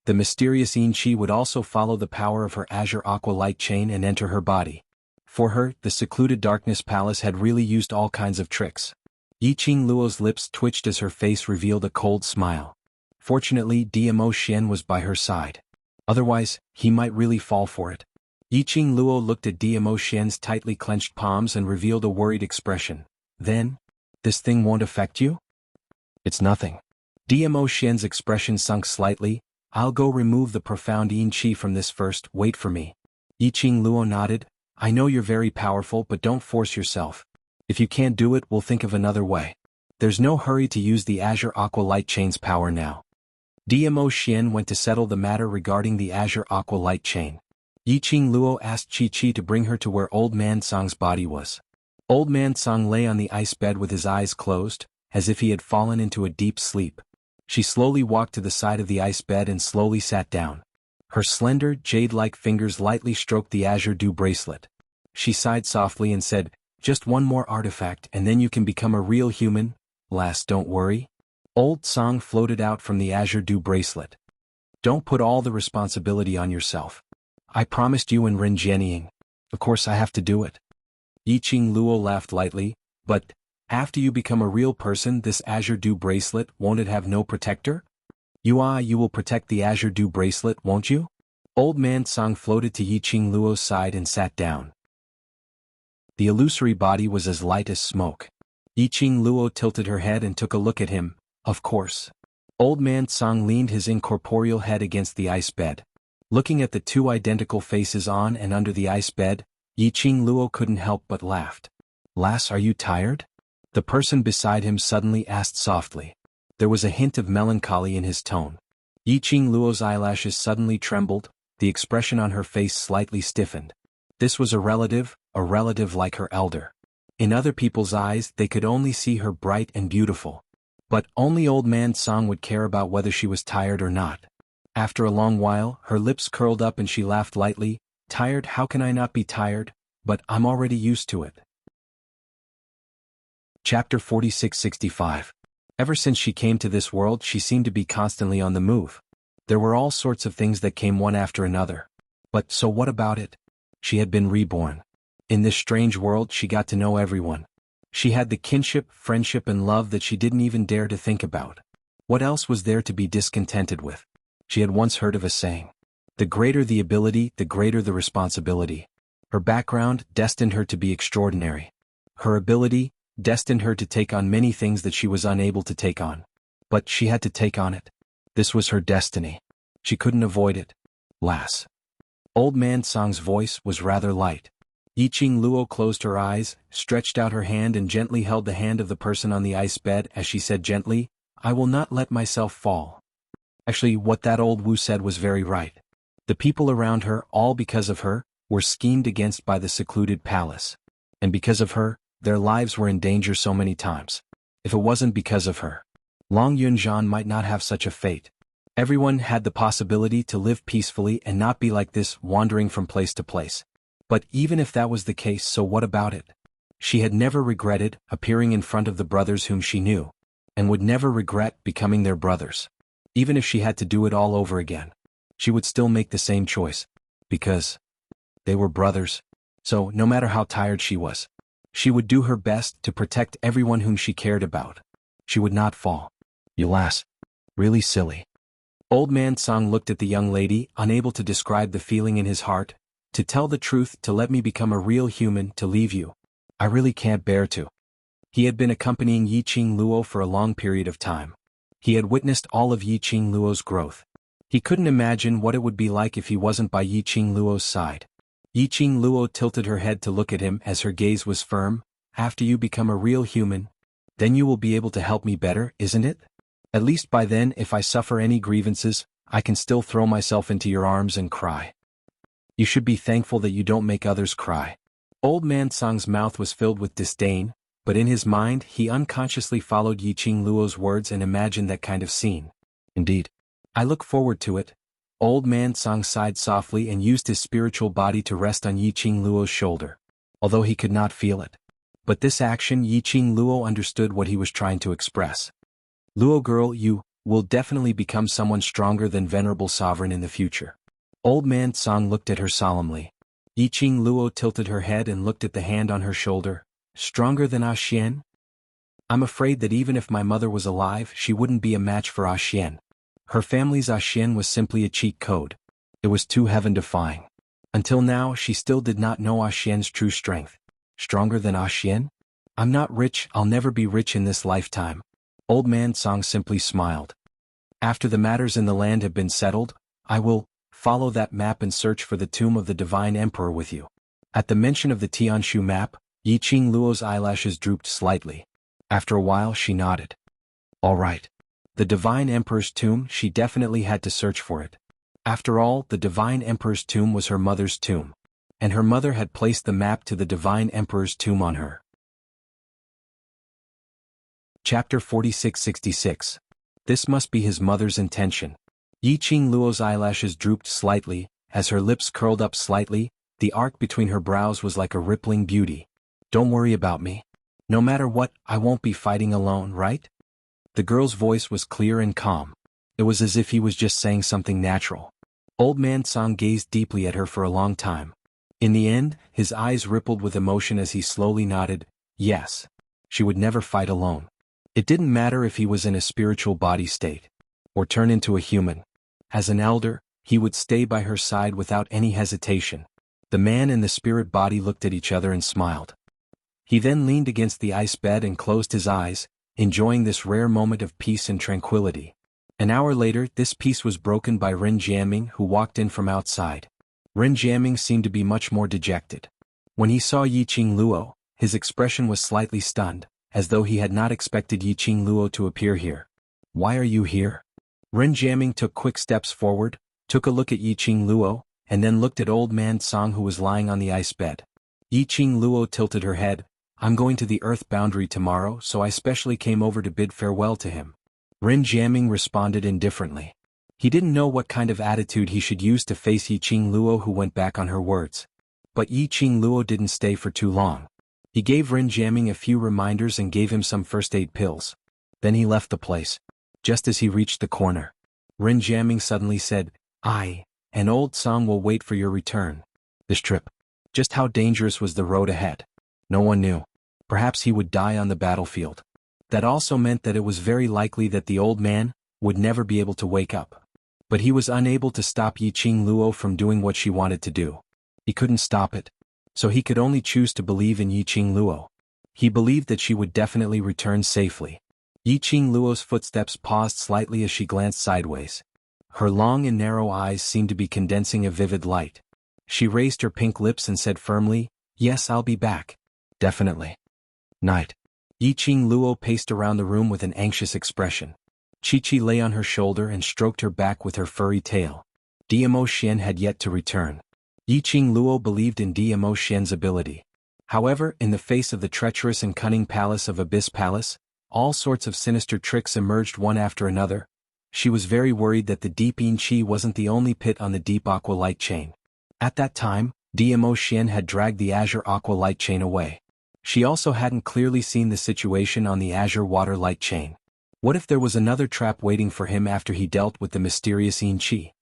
S1: the mysterious yin qi would also follow the power of her azure aqua light chain and enter her body. For her, the secluded darkness palace had really used all kinds of tricks. Yiqing Luo's lips twitched as her face revealed a cold smile. Fortunately, Dmo Xian was by her side. Otherwise, he might really fall for it. Yiqing Luo looked at Dmo Xian's tightly clenched palms and revealed a worried expression. "Then, this thing won't affect you?" "It's nothing." Dmo Xian's expression sunk slightly. "I'll go remove the profound yin qi from this first. Wait for me." Yiqing Luo nodded. I know you're very powerful, but don't force yourself. If you can't do it, we'll think of another way. There's no hurry to use the Azure Aqua Light Chain's power now. DMO Xian went to settle the matter regarding the Azure Aqua Light Chain. Yiqing Luo asked Chi to bring her to where Old Man Song's body was. Old Man Song lay on the ice bed with his eyes closed, as if he had fallen into a deep sleep. She slowly walked to the side of the ice bed and slowly sat down. Her slender, jade-like fingers lightly stroked the azure dew bracelet. She sighed softly and said, "Just one more artifact and then you can become a real human. Lass, don't worry." Old Song floated out from the azure dew bracelet. "Don't put all the responsibility on yourself. I promised you and Rin Jianying. Of course I have to do it." Yiqing Luo laughed lightly. "But, after you become a real person, this azure dew bracelet, won't it have no protector? You will protect the azure dew bracelet, won't you?" Old Man Song floated to Yiqing Luo's side and sat down. The illusory body was as light as smoke. Yiqing Luo tilted her head and took a look at him. Of course. Old Man Song leaned his incorporeal head against the ice bed. Looking at the two identical faces on and under the ice bed, Yiqing Luo couldn't help but laugh. "Lass, are you tired?" The person beside him suddenly asked softly. There was a hint of melancholy in his tone. Yiqing Luo's eyelashes suddenly trembled, the expression on her face slightly stiffened. This was a relative like her elder. In other people's eyes they could only see her bright and beautiful. But only Old Man Song would care about whether she was tired or not. After a long while, her lips curled up and she laughed lightly. "Tired? How can I not be tired? But I'm already used to it." Chapter 4665. Ever since she came to this world, she seemed to be constantly on the move. There were all sorts of things that came one after another. But so what about it? She had been reborn. In this strange world she got to know everyone. She had the kinship, friendship and love that she didn't even dare to think about. What else was there to be discontented with? She had once heard of a saying. The greater the ability, the greater the responsibility. Her background destined her to be extraordinary. Her ability destined her to take on many things that she was unable to take on. But she had to take on it. This was her destiny. She couldn't avoid it. Lass. Old Man Song's voice was rather light. Yiqing Luo closed her eyes, stretched out her hand and gently held the hand of the person on the ice bed as she said gently, "I will not let myself fall." Actually, what that old Wu said was very right. The people around her, all because of her, were schemed against by the secluded palace. And because of her, their lives were in danger so many times. If it wasn't because of her, Long Yunzhan might not have such a fate. Everyone had the possibility to live peacefully and not be like this, wandering from place to place. But even if that was the case, so what about it? She had never regretted appearing in front of the brothers whom she knew, and would never regret becoming their brothers. Even if she had to do it all over again, she would still make the same choice. Because they were brothers. So, no matter how tired she was, she would do her best to protect everyone whom she cared about. She would not fall. You lass. Really silly. Old Man Song looked at the young lady, unable to describe the feeling in his heart. To tell the truth, to let me become a real human, to leave you. I really can't bear to. He had been accompanying Yiqing Luo for a long period of time. He had witnessed all of Yiqing Luo's growth. He couldn't imagine what it would be like if he wasn't by Yiqing Luo's side. Yiqing Luo tilted her head to look at him as her gaze was firm. "After you become a real human, then you will be able to help me better, isn't it? At least by then, if I suffer any grievances, I can still throw myself into your arms and cry. You should be thankful that you don't make others cry." Old Man Song's mouth was filled with disdain, but in his mind he unconsciously followed Yiqing Luo's words and imagined that kind of scene. "Indeed. I look forward to it." Old Man Song sighed softly and used his spiritual body to rest on Yiqing Luo's shoulder, although he could not feel it. But this action, Yiqing Luo understood what he was trying to express. "Luo girl, you will definitely become someone stronger than Venerable Sovereign in the future." Old Man Song looked at her solemnly. Yiqing Luo tilted her head and looked at the hand on her shoulder. "Stronger than Xian? I'm afraid that even if my mother was alive, she wouldn't be a match for Xian. Her family's Xian was simply a cheat code. It was too heaven-defying. Until now, she still did not know Xian's true strength. Stronger than Xian? I'm not rich, I'll never be rich in this lifetime." Old Man Song simply smiled. "After the matters in the land have been settled, I will follow that map and search for the tomb of the Divine Emperor with you." At the mention of the Tianshu map, Yiqing Luo's eyelashes drooped slightly. After a while she nodded. All right. The Divine Emperor's tomb, she definitely had to search for it. After all, the Divine Emperor's tomb was her mother's tomb. And her mother had placed the map to the Divine Emperor's tomb on her. Chapter 4666. This must be his mother's intention. Yiqing Luo's eyelashes drooped slightly, as her lips curled up slightly, the arc between her brows was like a rippling beauty. "Don't worry about me. No matter what, I won't be fighting alone, right?" The girl's voice was clear and calm. It was as if he was just saying something natural. Old man Song gazed deeply at her for a long time. In the end, his eyes rippled with emotion as he slowly nodded. Yes. She would never fight alone. It didn't matter if he was in a spiritual body state, or turn into a human. As an elder, he would stay by her side without any hesitation. The man and the spirit body looked at each other and smiled. He then leaned against the ice bed and closed his eyes, enjoying this rare moment of peace and tranquility. An hour later, this peace was broken by Ren Jiaming, who walked in from outside. Ren Jiaming seemed to be much more dejected. When he saw Yiqing Luo, his expression was slightly stunned, as though he had not expected Yiqing Luo to appear here. "Why are you here?" Ren Jiaming took quick steps forward, took a look at Yiqing Luo, and then looked at old man Song, who was lying on the ice bed. Yiqing Luo tilted her head. "I'm going to the earth boundary tomorrow, so I specially came over to bid farewell to him." Ren Jiaming responded indifferently. He didn't know what kind of attitude he should use to face Yiqing Luo, who went back on her words. But Yiqing Luo didn't stay for too long. He gave Ren Jiaming a few reminders and gave him some first aid pills. Then he left the place. Just as he reached the corner, Ren Jiaming suddenly said, "I and old Song will wait for your return." This trip. Just how dangerous was the road ahead? No one knew. Perhaps he would die on the battlefield. That also meant that it was very likely that the old man would never be able to wake up. But he was unable to stop Yiqing Luo from doing what she wanted to do. He couldn't stop it. So he could only choose to believe in Yiqing Luo. He believed that she would definitely return safely. Yiqing Luo's footsteps paused slightly as she glanced sideways. Her long and narrow eyes seemed to be condensing a vivid light. She raised her pink lips and said firmly, "Yes, I'll be back. Definitely." Night. Yiqing Luo paced around the room with an anxious expression. Chi-Chi lay on her shoulder and stroked her back with her furry tail. Dmo Xian had yet to return. Yiqing Luo believed in Dmo Xian's ability. However, in the face of the treacherous and cunning palace of Abyss Palace, all sorts of sinister tricks emerged one after another. She was very worried that the Deep Yin Chi wasn't the only pit on the Deep Aqua Light Chain. At that time, Dmo Xian had dragged the Azure Aqua Light Chain away. She also hadn't clearly seen the situation on the Azure Water Light Chain. What if there was another trap waiting for him after he dealt with the mysterious Yin Chi?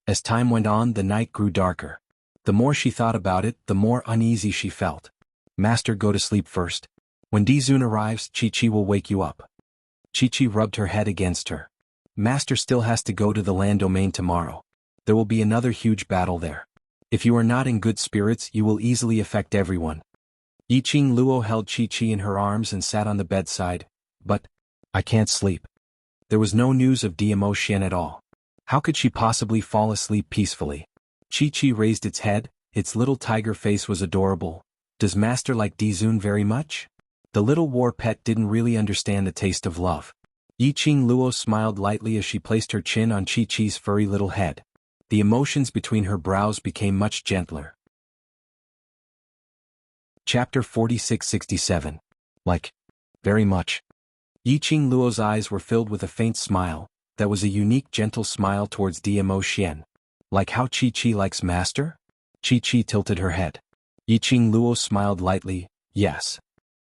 S1: As time went on, the night grew darker. The more she thought about it, the more uneasy she felt. "Master, go to sleep first. When Dizun arrives, Chi-Chi will wake you up." Chi-Chi rubbed her head against her. "Master still has to go to the land domain tomorrow. There will be another huge battle there. If you are not in good spirits, you will easily affect everyone." Yiqing Luo held Chi-Chi in her arms and sat on the bedside. "But I can't sleep." There was no news of Dmo Xian at all. How could she possibly fall asleep peacefully? Chi-Chi raised its head, its little tiger face was adorable. "Does Master like Dizun very much?" The little war pet didn't really understand the taste of love. Yiqing Luo smiled lightly as she placed her chin on Chi-Chi's furry little head. The emotions between her brows became much gentler. Chapter 4667. Like. Very much. Yiqing Luo's eyes were filled with a faint smile, that was a unique gentle smile towards Dmo Xian. "Like how Chi-Chi likes Master?" Chi-Chi tilted her head. Yiqing Luo smiled lightly, "Yes."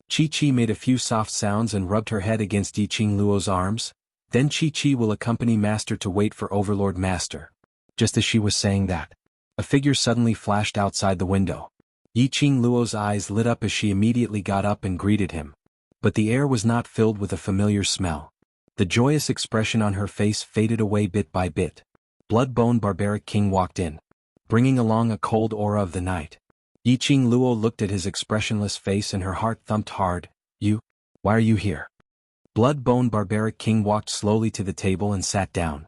S1: Chi-Chi made a few soft sounds and rubbed her head against Yiqing Luo's arms. "Then Chi-Chi will accompany Master to wait for Overlord Master." Just as she was saying that, a figure suddenly flashed outside the window. Yiqing Luo's eyes lit up as she immediately got up and greeted him. But the air was not filled with a familiar smell. The joyous expression on her face faded away bit by bit. Blood-boned barbaric king walked in, bringing along a cold aura of the night. Yiqing Luo looked at his expressionless face and her heart thumped hard. "You? Why are you here?" Blood-boned barbaric king walked slowly to the table and sat down.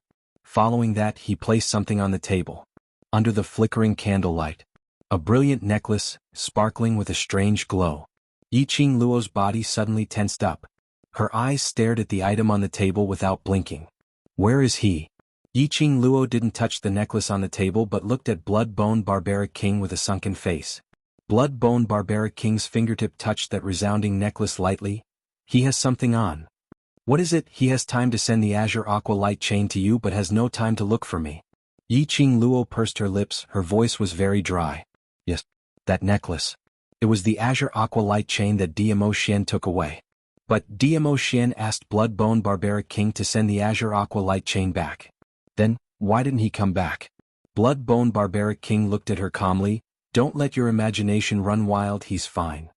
S1: Following that, he placed something on the table. Under the flickering candlelight, a brilliant necklace, sparkling with a strange glow. Yiqing Luo's body suddenly tensed up. Her eyes stared at the item on the table without blinking. Where is he? Yiqing Luo didn't touch the necklace on the table but looked at Blood-Bone Barbaric King with a sunken face. Blood-Bone Barbaric King's fingertip touched that resounding necklace lightly. He has something on. What is it? He has time to send the Azure Aqua Light Chain to you but has no time to look for me. Yiqing Luo pursed her lips, her voice was very dry. Yes, that necklace. It was the Azure Aqua Light Chain that Dmo Xian took away. But Dmo Xian asked Blood-Bone Barbaric King to send the Azure Aqua Light Chain back. Then, why didn't he come back? Blood-Bone Barbaric King looked at her calmly. Don't let your imagination run wild, he's fine.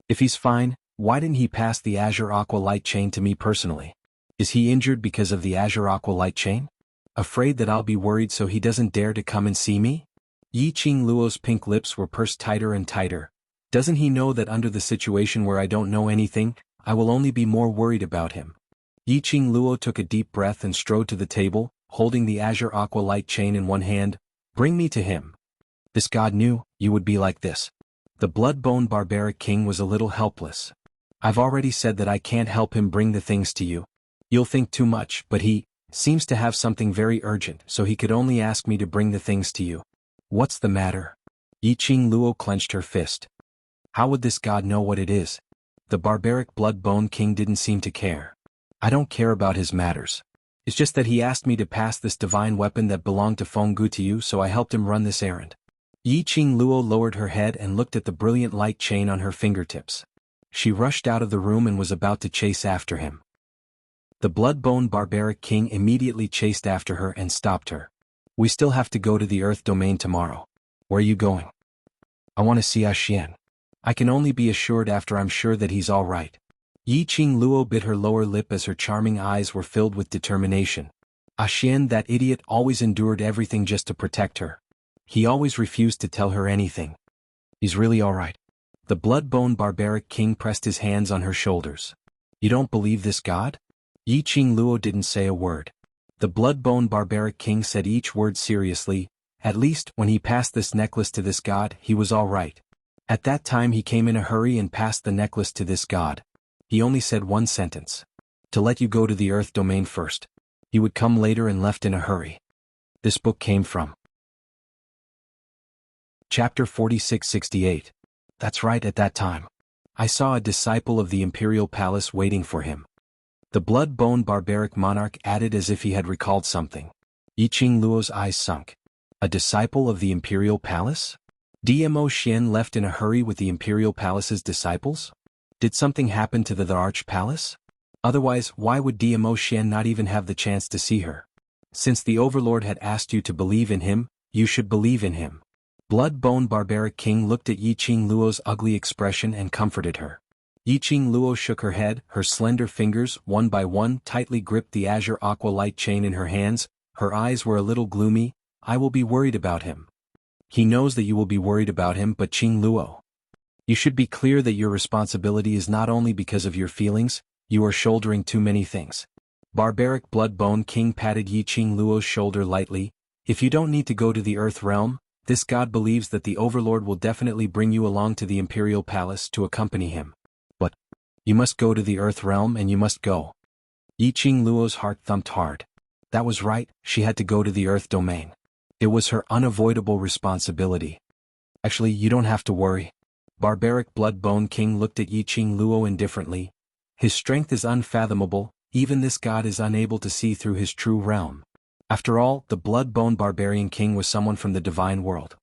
S1: If he's fine, why didn't he pass the Azure Aqua Light Chain to me personally? Is he injured because of the Azure Aqua Light Chain? Afraid that I'll be worried so he doesn't dare to come and see me? Yiqing Luo's pink lips were pursed tighter and tighter. Doesn't he know that under the situation where I don't know anything, I will only be more worried about him? Yiqing Luo took a deep breath and strode to the table, holding the Azure Aqua Light Chain in one hand. Bring me to him. This god knew you would be like this. The Blood-Bone Barbaric King was a little helpless. I've already said that I can't help him bring the things to you. You'll think too much, but he seems to have something very urgent, so he could only ask me to bring the things to you. What's the matter? Yiqing Luo clenched her fist. How would this god know what it is? The barbaric Blood-Bone King didn't seem to care. I don't care about his matters. It's just that he asked me to pass this divine weapon that belonged to Fenggu to you, so I helped him run this errand. Yiqing Luo lowered her head and looked at the brilliant light chain on her fingertips. She rushed out of the room and was about to chase after him. The Blood-Bone Barbaric King immediately chased after her and stopped her. We still have to go to the Earth Domain tomorrow. Where are you going? I want to see Xian. I can only be assured after I'm sure that he's all right. Yiqing Luo bit her lower lip as her charming eyes were filled with determination. Xian, that idiot, always endured everything just to protect her. He always refused to tell her anything. He's really all right. The Blood-Bone Barbaric King pressed his hands on her shoulders. You don't believe this god? Yiqing Luo didn't say a word. The Blood-Bone Barbaric King said each word seriously. At least, when he passed this necklace to this god, he was all right. At that time he came in a hurry and passed the necklace to this god. He only said one sentence. To let you go to the Earth Domain first. He would come later and left in a hurry. This book came from Chapter 4668. That's right, at that time. I saw a disciple of the Imperial Palace waiting for him. The Blood-Bone Barbaric Monarch added as if he had recalled something. Yiqing Luo's eyes sunk. A disciple of the Imperial Palace? Dmo Xian left in a hurry with the Imperial Palace's disciples? Did something happen to the Arch Palace? Otherwise, why would Dmo Xian not even have the chance to see her? Since the Overlord had asked you to believe in him, you should believe in him. Blood-Bone Barbaric King looked at Yiqing Luo's ugly expression and comforted her. Yiqing Luo shook her head, her slender fingers, one by one, tightly gripped the Azure Aqua Light Chain in her hands. Her eyes were a little gloomy. I will be worried about him. He knows that you will be worried about him, but Qing Luo. You should be clear that your responsibility is not only because of your feelings, you are shouldering too many things. Barbaric Blood-Bone King patted Yiqing Luo's shoulder lightly. If you don't need to go to the Earth Realm, this god believes that the Overlord will definitely bring you along to the Imperial Palace to accompany him. But you must go to the Earth Realm and you must go. Yiqing Luo's heart thumped hard. That was right, she had to go to the Earth Domain. It was her unavoidable responsibility. Actually, you don't have to worry. Barbaric Blood-Bone King looked at Yiqing Luo indifferently. His strength is unfathomable, even this god is unable to see through his true realm. After all, the Blood-Bone Barbarian King was someone from the divine world.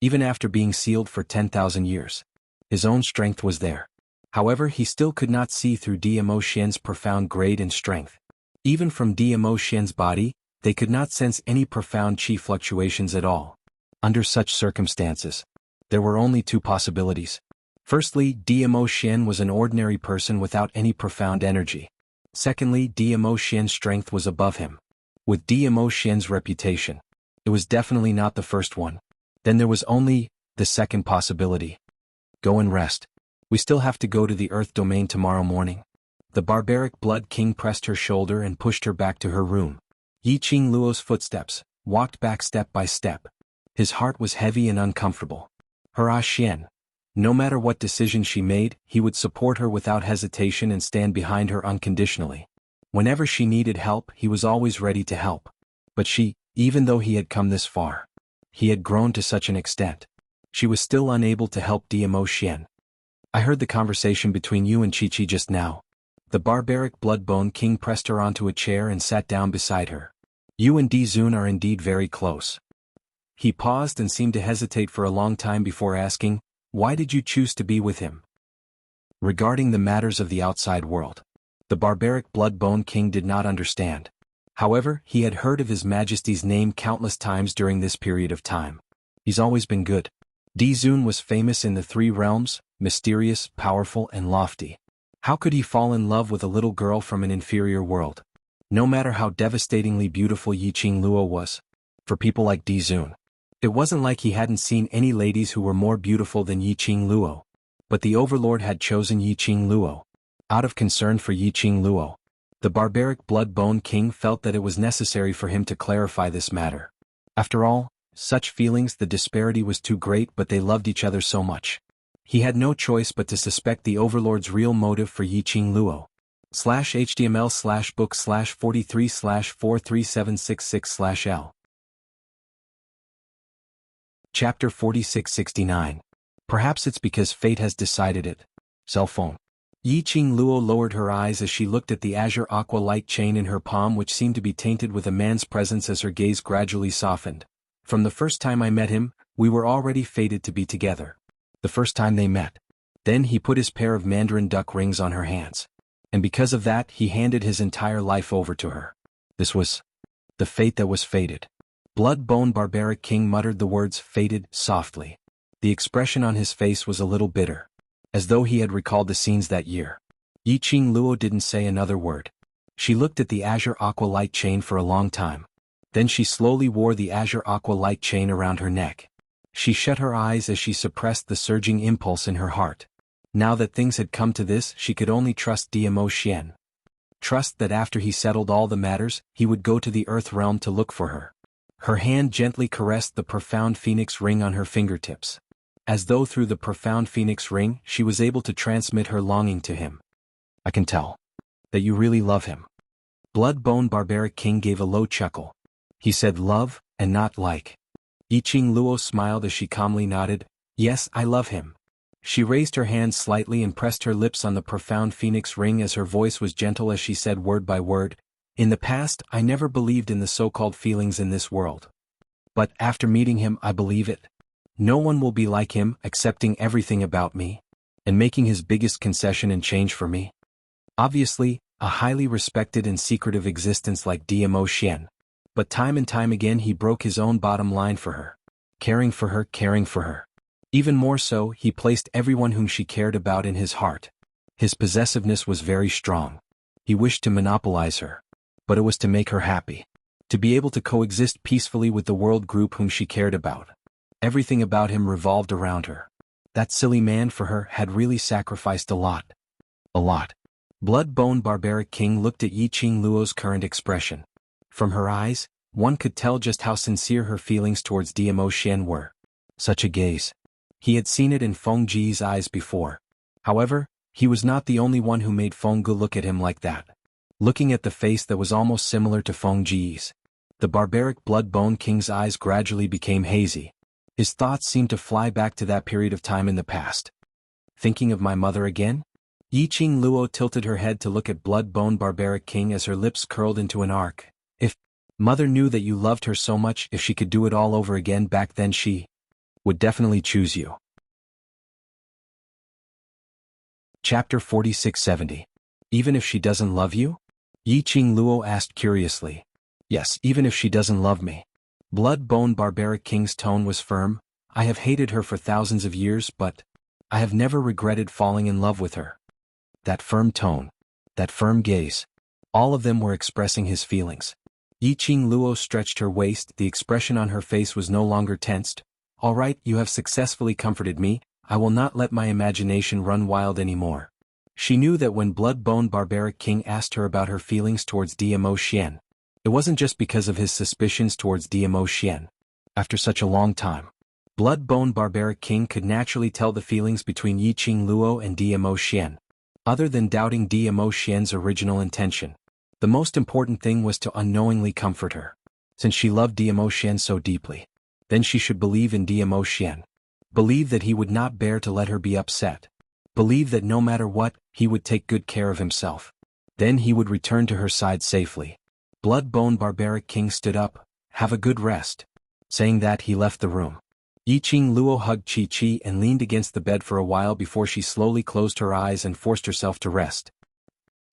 S1: Even after being sealed for 10,000 years, his own strength was there. However, he still could not see through Dmo Xian's profound grade and strength. Even from Dmo Xian's body, they could not sense any profound chi fluctuations at all. Under such circumstances, there were only two possibilities. Firstly, Dmo Xian was an ordinary person without any profound energy. Secondly, Dmo Xian's strength was above him. With Dmo Xian's reputation, it was definitely not the first one. Then there was only the second possibility. Go and rest. We still have to go to the Earth Domain tomorrow morning. The barbaric Blood King pressed her shoulder and pushed her back to her room. Yi Qingluo's footsteps, walked back step by step. His heart was heavy and uncomfortable. Her Xian. No matter what decision she made, he would support her without hesitation and stand behind her unconditionally. Whenever she needed help, he was always ready to help. But she, even though he had come this far, he had grown to such an extent, she was still unable to help Dmo Xian. I heard the conversation between you and Qiqi just now. The barbaric Bloodbone King pressed her onto a chair and sat down beside her. You and Dizun are indeed very close. He paused and seemed to hesitate for a long time before asking, why did you choose to be with him? Regarding the matters of the outside world, the barbaric Bloodbone King did not understand. However, he had heard of His Majesty's name countless times during this period of time. He's always been good. Dizun was famous in the three realms, mysterious, powerful, and lofty. How could he fall in love with a little girl from an inferior world? No matter how devastatingly beautiful Yi Qingluo was. For people like Dizun, it wasn't like he hadn't seen any ladies who were more beautiful than Yi Qingluo. But the Overlord had chosen Yi Qingluo. Out of concern for Yi Qingluo, the barbaric Bloodbone King felt that it was necessary for him to clarify this matter. After all, such feelings, the disparity was too great, but they loved each other so much. He had no choice but to suspect the Overlord's real motive for Yi Qingluo. /HTML/book/43/43766/L. Chapter 4669. Perhaps it's because fate has decided it. Cell phone. Yi Qingluo lowered her eyes as she looked at the azure aqua light chain in her palm, which seemed to be tainted with a man's presence as her gaze gradually softened. From the first time I met him, we were already fated to be together. The first time they met. Then he put his pair of mandarin duck rings on her hands. And because of that, he handed his entire life over to her. This was the fate that was fated. Bloodbone Barbaric King muttered the words fated softly. The expression on his face was a little bitter, as though he had recalled the scenes that year. Yi Qingluo didn't say another word. She looked at the azure aqua light chain for a long time. Then she slowly wore the azure aqua light chain around her neck. She shut her eyes as she suppressed the surging impulse in her heart. Now that things had come to this, she could only trust Dmo Xian. Trust that after he settled all the matters, he would go to the Earth realm to look for her. Her hand gently caressed the profound phoenix ring on her fingertips. As though through the profound phoenix ring, she was able to transmit her longing to him. I can tell that you really love him. Bloodbone Barbaric King gave a low chuckle. He said love, and not like. Yi Qingluo smiled as she calmly nodded. Yes, I love him. She raised her hand slightly and pressed her lips on the profound phoenix ring as her voice was gentle as she said word by word. In the past, I never believed in the so-called feelings in this world. But after meeting him, I believe it. No one will be like him, accepting everything about me, and making his biggest concession and change for me. Obviously, a highly respected and secretive existence like Dmo Xian. But time and time again he broke his own bottom line for her. Caring for her, caring for her. Even more so, he placed everyone whom she cared about in his heart. His possessiveness was very strong. He wished to monopolize her. But it was to make her happy. To be able to coexist peacefully with the world group whom she cared about. Everything about him revolved around her. That silly man for her had really sacrificed a lot. A lot. Bloodbone Barbaric King looked at Yi Qingluo's current expression. From her eyes, one could tell just how sincere her feelings towards Dmo Xian were. Such a gaze. He had seen it in Feng Ji's eyes before. However, he was not the only one who made Feng Gu look at him like that. Looking at the face that was almost similar to Feng Ji's, the barbaric Bloodbone King's eyes gradually became hazy. His thoughts seemed to fly back to that period of time in the past. Thinking of my mother again? Yi Qingluo tilted her head to look at Bloodbone Barbaric King as her lips curled into an arc. If mother knew that you loved her so much, if she could do it all over again back then, she would definitely choose you. Chapter 4670. Even if she doesn't love you? Yi Qingluo asked curiously. Yes, even if she doesn't love me. Bloodbone Barbaric King's tone was firm. I have hated her for thousands of years, but I have never regretted falling in love with her. That firm tone. That firm gaze. All of them were expressing his feelings. Yi Qingluo stretched her waist, the expression on her face was no longer tensed. All right, you have successfully comforted me, I will not let my imagination run wild anymore. She knew that when Bloodbone Barbaric King asked her about her feelings towards Dmo Xian, It wasn't just because of his suspicions towards Dmo Xian. After such a long time, Blood-Bone Barbaric King could naturally tell the feelings between Yiqing Luo and Dmo Xian. Other than doubting Dmo Xian's original intention, the most important thing was to unknowingly comfort her. Since she loved Dmo Xian so deeply, then she should believe in Dmo Xian. Believe that he would not bear to let her be upset. Believe that no matter what, he would take good care of himself. Then he would return to her side safely. Blood-Bone Barbaric King stood up. Have a good rest. Saying that, he left the room. Yiqing Luo hugged Chi-Chi and leaned against the bed for a while before she slowly closed her eyes and forced herself to rest.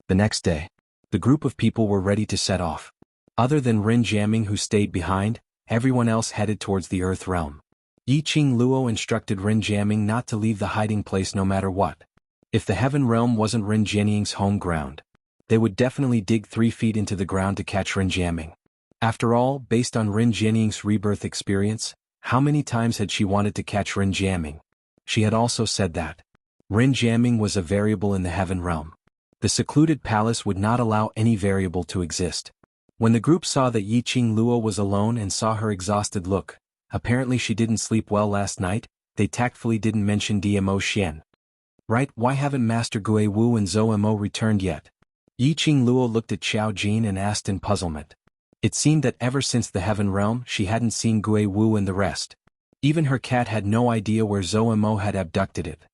S1: The next day, the group of people were ready to set off. Other than Rin Jiaming, who stayed behind, everyone else headed towards the Earth Realm. Yiqing Luo instructed Rin Jiaming not to leave the hiding place no matter what. If the Heaven Realm wasn't Rin Jiaming's home ground, they would definitely dig 3 feet into the ground to catch Rin Jiaming. After all, based on Rin Jiaming's rebirth experience, how many times had she wanted to catch Rin Jiaming? She had also said that Rin Jiaming was a variable in the Heaven Realm. The secluded palace would not allow any variable to exist. When the group saw that Yiqing Luo was alone and saw her exhausted look, apparently she didn't sleep well last night, they tactfully didn't mention Dmo Xian. Right, why haven't Master Gui Wu and Zhou Mo returned yet? Yiqing Luo looked at Xiao Jin and asked in puzzlement. It seemed that ever since the Heaven Realm she hadn't seen Gui Wu and the rest. Even her cat had no idea where Zhou Mo had abducted it.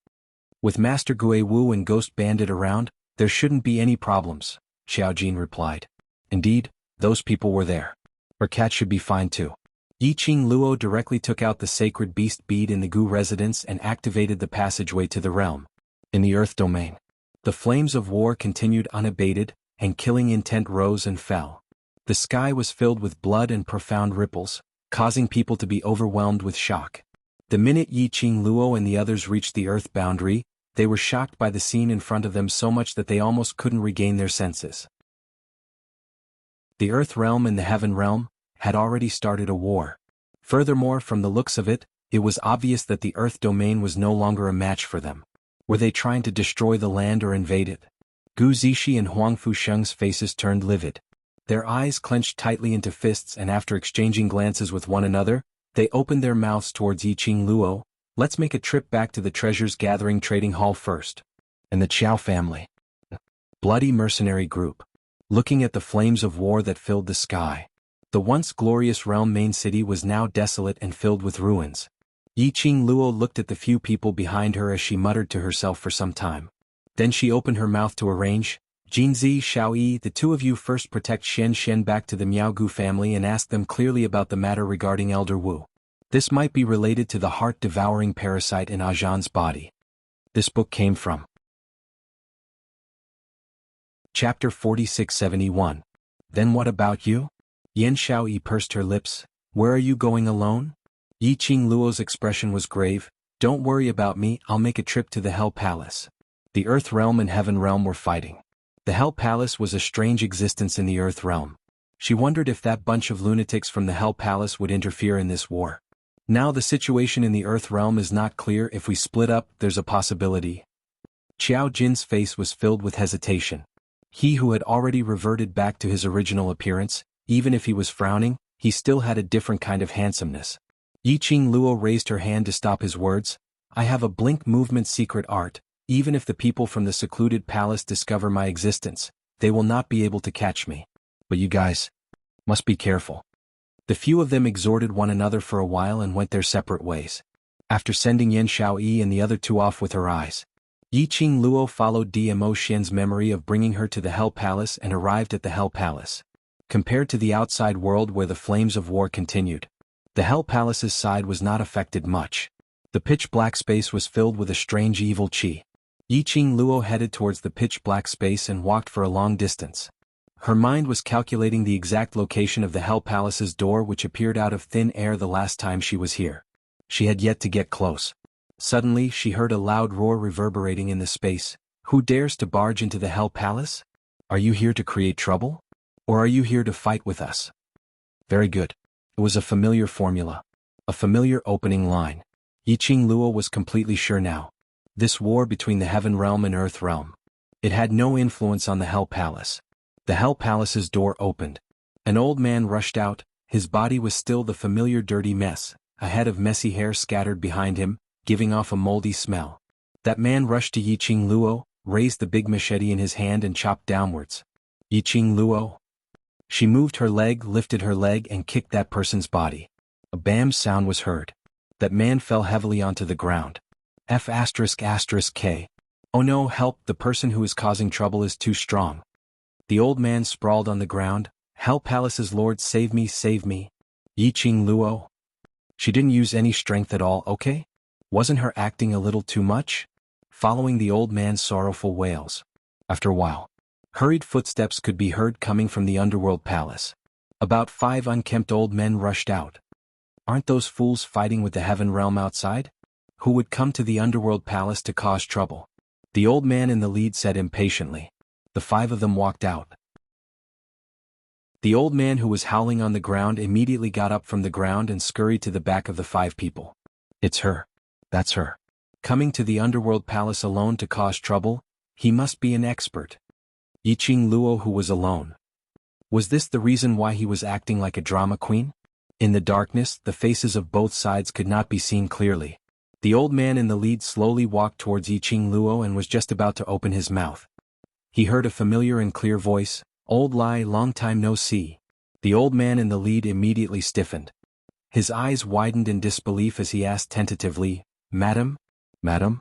S1: With Master Gui Wu and Ghost Bandit around, there shouldn't be any problems, Xiao Jin replied. Indeed, those people were there. Her cat should be fine too. Yiqing Luo directly took out the sacred beast bead in the Gu residence and activated the passageway to the realm. In the Earth domain, the flames of war continued unabated, and killing intent rose and fell. The sky was filled with blood and profound ripples, causing people to be overwhelmed with shock. The minute Yiqing Luo and the others reached the Earth boundary, they were shocked by the scene in front of them so much that they almost couldn't regain their senses. The Earth Realm and the Heaven Realm had already started a war. Furthermore, from the looks of it, it was obvious that the Earth domain was no longer a match for them. Were they trying to destroy the land or invade it? Gu Zixi and Huang Fusheng's faces turned livid. Their eyes clenched tightly into fists, and after exchanging glances with one another, they opened their mouths towards Yiqing Luo. Let's make a trip back to the treasures gathering trading hall first. And the Qiao family. Bloody mercenary group. Looking at the flames of war that filled the sky. The once glorious realm main city was now desolate and filled with ruins. Yiqing Luo looked at the few people behind her as she muttered to herself for some time. Then she opened her mouth to arrange. Jinzi, Xiaoyi, the two of you first protect Xianxia back to the Miaogu family and ask them clearly about the matter regarding Elder Wu. This might be related to the heart-devouring parasite in Ajan's body. This book came from Chapter 4671. Then what about you? Yan Xiaoyi pursed her lips. Where are you going alone? Yiqing Luo's expression was grave. Don't worry about me, I'll make a trip to the Hell Palace. The Earth Realm and Heaven Realm were fighting. The Hell Palace was a strange existence in the Earth Realm. She wondered if that bunch of lunatics from the Hell Palace would interfere in this war. Now the situation in the Earth Realm is not clear. If we split up, there's a possibility. Xiao Jin's face was filled with hesitation. He who had already reverted back to his original appearance, even if he was frowning, he still had a different kind of handsomeness. Yiqing Luo raised her hand to stop his words. I have a blink movement secret art. Even if the people from the secluded palace discover my existence, they will not be able to catch me. But you guys must be careful. The few of them exhorted one another for a while and went their separate ways. After sending Yan Xiaoyi and the other two off with her eyes, Yiqing Luo followed Dmo Xian's memory of bringing her to the Hell Palace and arrived at the Hell Palace. Compared to the outside world where the flames of war continued, the Hell Palace's side was not affected much. The pitch-black space was filled with a strange evil qi. Yiqing Luo headed towards the pitch-black space and walked for a long distance. Her mind was calculating the exact location of the Hell Palace's door, which appeared out of thin air the last time she was here. She had yet to get close. Suddenly she heard a loud roar reverberating in the space. Who dares to barge into the Hell Palace? Are you here to create trouble? Or are you here to fight with us? Very good. It was a familiar formula. A familiar opening line. Yiqing Luo was completely sure now. This war between the Heaven Realm and Earth Realm. It had no influence on the Hell Palace. The Hell Palace's door opened. An old man rushed out. His body was still the familiar dirty mess, a head of messy hair scattered behind him, giving off a moldy smell. That man rushed to Yiqing Luo, raised the big machete in his hand and chopped downwards. Yiqing Luo. She moved her leg, lifted her leg and kicked that person's body. A bam sound was heard. That man fell heavily onto the ground. F***K. Oh no, help, the person who is causing trouble is too strong. The old man sprawled on the ground. Hell Palace's lord, save me, save me. Yiqing Luo. She didn't use any strength at all, okay? Wasn't her acting a little too much? Following the old man's sorrowful wails. After a while, hurried footsteps could be heard coming from the underworld palace. About 5 unkempt old men rushed out. Aren't those fools fighting with the heaven realm outside? Who would come to the underworld palace to cause trouble? The old man in the lead said impatiently. The 5 of them walked out. The old man who was howling on the ground immediately got up from the ground and scurried to the back of the 5 people. It's her. That's her. Coming to the underworld palace alone to cause trouble? He must be an expert. Yiqing Luo, who was alone. Was this the reason why he was acting like a drama queen? In the darkness, the faces of both sides could not be seen clearly. The old man in the lead slowly walked towards Yiqing Luo and was just about to open his mouth. He heard a familiar and clear voice, "Old Lai, long time no see." The old man in the lead immediately stiffened. His eyes widened in disbelief as he asked tentatively, "Madam? Madam?"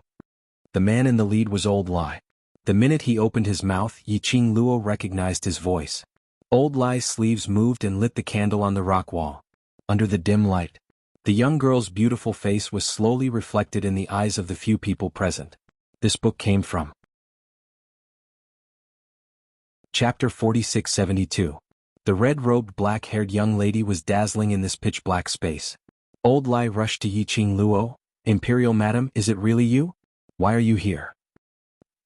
S1: The man in the lead was Old Lai. The minute he opened his mouth, Yiqing Luo recognized his voice. Old Lai's sleeves moved and lit the candle on the rock wall. Under the dim light, the young girl's beautiful face was slowly reflected in the eyes of the few people present. This book came from Chapter 4672. The red-robed black-haired young lady was dazzling in this pitch-black space. Old Lai rushed to Yiqing Luo. "Imperial Madam, is it really you? Why are you here?"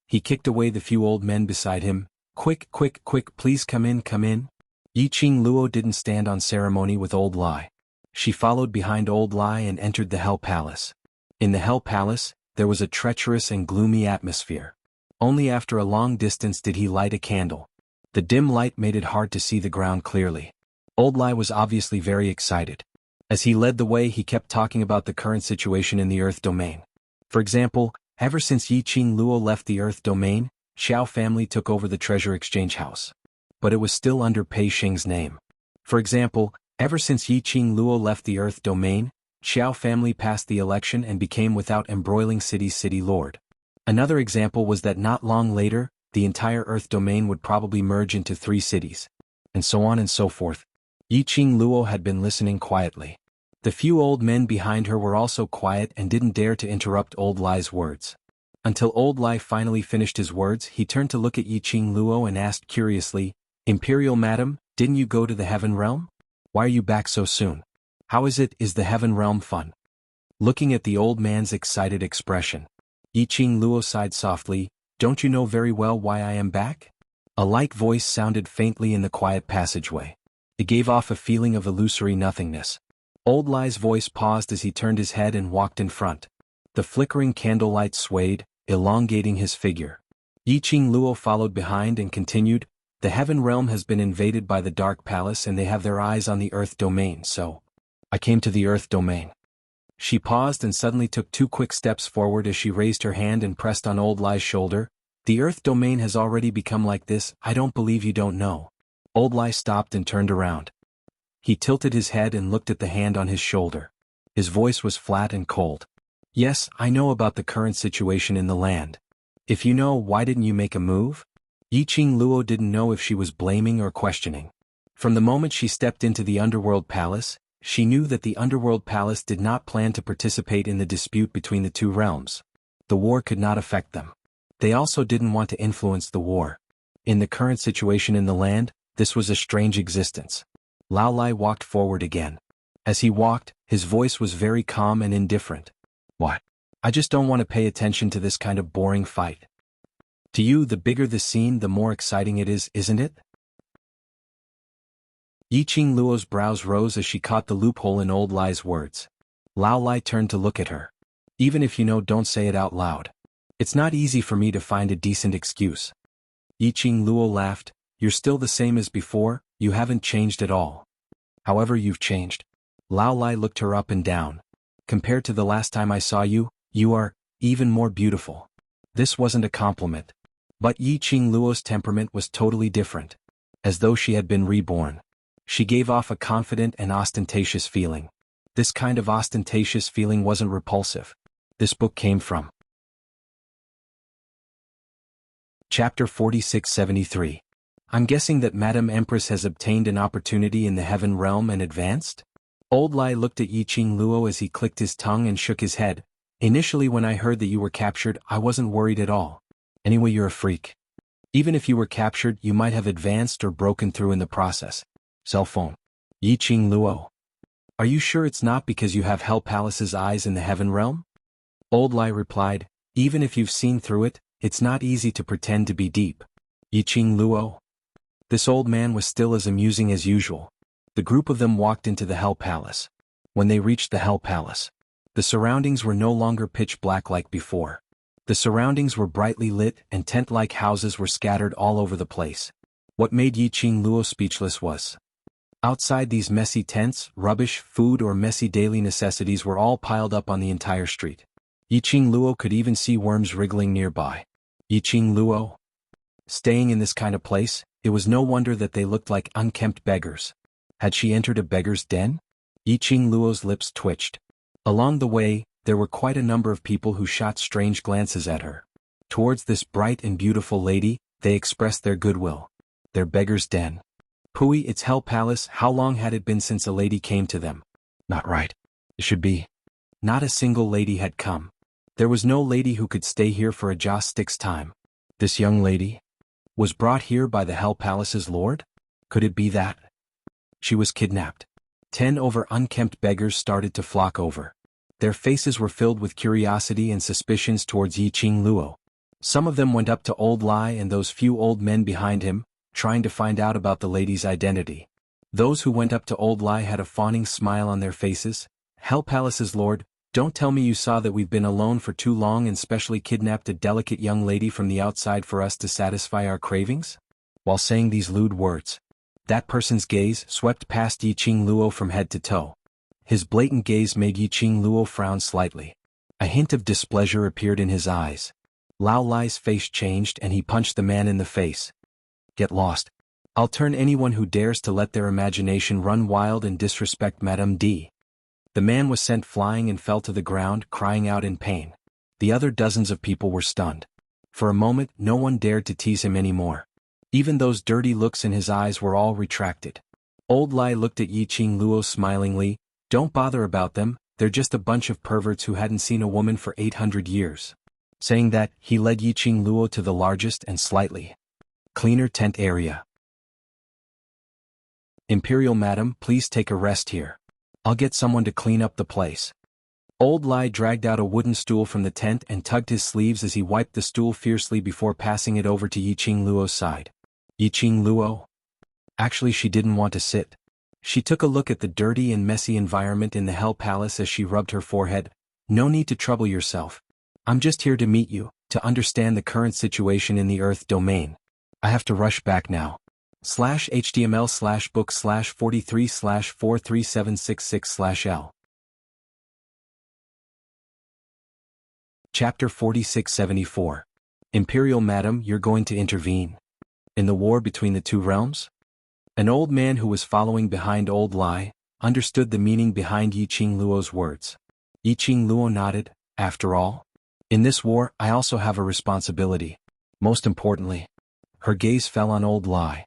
S1: He kicked away the few old men beside him. Quick, quick, quick, please come in, come in." Yiqing Luo didn't stand on ceremony with Old Lai. She followed behind Old Lai and entered the Hell Palace. In the Hell Palace, there was a treacherous and gloomy atmosphere. Only after a long distance did he light a candle. The dim light made it hard to see the ground clearly. Old Lai was obviously very excited. As he led the way, he kept talking about the current situation in the Earth domain. For example, ever since Yiqing Luo left the Earth domain, Xiao family took over the treasure exchange house. But it was still under Pei Xing's name. For example, ever since Yiqing Luo left the Earth domain, Xiao family passed the election and became without embroiling city's city lord. Another example was that not long later, the entire Earth domain would probably merge into 3 cities. And so on and so forth. Yiqing Luo had been listening quietly. The few old men behind her were also quiet and didn't dare to interrupt Old Lai's words. Until Old Lai finally finished his words, he turned to look at Yiqing Luo and asked curiously, "Imperial Madam, didn't you go to the Heaven Realm? Why are you back so soon? How is it, is the Heaven Realm fun?" Looking at the old man's excited expression, Yiqing Luo sighed softly, "Don't you know very well why I am back?" A light voice sounded faintly in the quiet passageway. It gave off a feeling of illusory nothingness. Old Lai's voice paused as he turned his head and walked in front. The flickering candlelight swayed, elongating his figure. Yiqing Luo followed behind and continued, "The Heaven Realm has been invaded by the Dark Palace and they have their eyes on the Earth domain, so I came to the Earth domain." She paused and suddenly took 2 quick steps forward as she raised her hand and pressed on Old Lai's shoulder. "The Earth domain has already become like this, I don't believe you don't know." Old Lai stopped and turned around. He tilted his head and looked at the hand on his shoulder. His voice was flat and cold. "Yes, I know about the current situation in the land. If you know, why didn't you make a move?" Yiqing Luo didn't know if she was blaming or questioning. From the moment she stepped into the Underworld Palace, she knew that the Underworld Palace did not plan to participate in the dispute between the 2 realms. The war could not affect them. They also didn't want to influence the war. In the current situation in the land, this was a strange existence. Lao Lai walked forward again. As he walked, his voice was very calm and indifferent. "What? I just don't want to pay attention to this kind of boring fight. To you, the bigger the scene, the more exciting it is, isn't it?" Yiqing Luo's brows rose as she caught the loophole in Old Lai's words. Lao Lai turned to look at her. "Even if you know, don't say it out loud. It's not easy for me to find a decent excuse." Yiqing Luo laughed. You're still the same as before, you haven't changed at all. However, you've changed. Lao Lai looked her up and down. Compared to the last time I saw you, you are even more beautiful. This wasn't a compliment. But Yi Qing Luo's temperament was totally different. As though she had been reborn. She gave off a confident and ostentatious feeling. This kind of ostentatious feeling wasn't repulsive. This book came from. Chapter 4673. I'm guessing that Madame Empress has obtained an opportunity in the heaven realm and advanced? Old Lai looked at Yi Qing Luo as he clicked his tongue and shook his head. Initially when I heard that you were captured, I wasn't worried at all. Anyway, you're a freak. Even if you were captured, you might have advanced or broken through in the process. Cell phone. Yi Qing Luo. Are you sure it's not because you have Hell Palace's eyes in the heaven realm? Old Lai replied, even if you've seen through it, it's not easy to pretend to be deep. Yi Qing Luo. This old man was still as amusing as usual. The group of them walked into the Hell Palace. When they reached the Hell Palace, the surroundings were no longer pitch black like before. The surroundings were brightly lit and tent-like houses were scattered all over the place. What made Yi Qing Luo speechless was, outside these messy tents, rubbish, food or messy daily necessities were all piled up on the entire street. Yi Qing Luo could even see worms wriggling nearby. Yi Qing Luo. Staying in this kind of place, it was no wonder that they looked like unkempt beggars. Had she entered a beggar's den? Yi Qing Luo's lips twitched. Along the way, there were quite a number of people who shot strange glances at her. Towards this bright and beautiful lady, they expressed their goodwill. Their beggar's den. Pooey, it's Hell Palace. How long had it been since a lady came to them? Not right. It should be. Not a single lady had come. There was no lady who could stay here for a joss stick's time. This young lady was brought here by the Hell Palace's lord? Could it be that she was kidnapped? 10 over unkempt beggars started to flock over. Their faces were filled with curiosity and suspicions towards Yi Qing Luo. Some of them went up to Old Lai and those few old men behind him, trying to find out about the lady's identity. Those who went up to Old Lai had a fawning smile on their faces. Hell Palace's lord, don't tell me you saw that we've been alone for too long and specially kidnapped a delicate young lady from the outside for us to satisfy our cravings? While saying these lewd words, that person's gaze swept past Yi Qing Luo from head to toe. His blatant gaze made Yi Qing Luo frown slightly. A hint of displeasure appeared in his eyes. Lao Lai's face changed and he punched the man in the face. Get lost. I'll turn anyone who dares to let their imagination run wild and disrespect Madame D. The man was sent flying and fell to the ground, crying out in pain. The other dozens of people were stunned. For a moment, no one dared to tease him anymore. Even those dirty looks in his eyes were all retracted. Old Lai looked at Yi Qing Luo smilingly. Don't bother about them, they're just a bunch of perverts who hadn't seen a woman for 800 years. Saying that, he led Yi Qing Luo to the largest and slightly cleaner tent area. Imperial Madam, please take a rest here. I'll get someone to clean up the place. Old Lai dragged out a wooden stool from the tent and tugged his sleeves as he wiped the stool fiercely before passing it over to Yi Qing Luo's side. Yi Qing Luo? Actually, she didn't want to sit. She took a look at the dirty and messy environment in the Hell Palace as she rubbed her forehead. No need to trouble yourself. I'm just here to meet you, to understand the current situation in the Earth domain. I have to rush back now. /HTML/book/43/43766/L. Chapter 4674. Imperial Madam, you're going to intervene in the war between the two realms? An old man who was following behind Old Lai understood the meaning behind Yi Qing Luo's words. Yi Qing Luo nodded. After all, in this war I also have a responsibility. Most importantly, her gaze fell on Old Lai.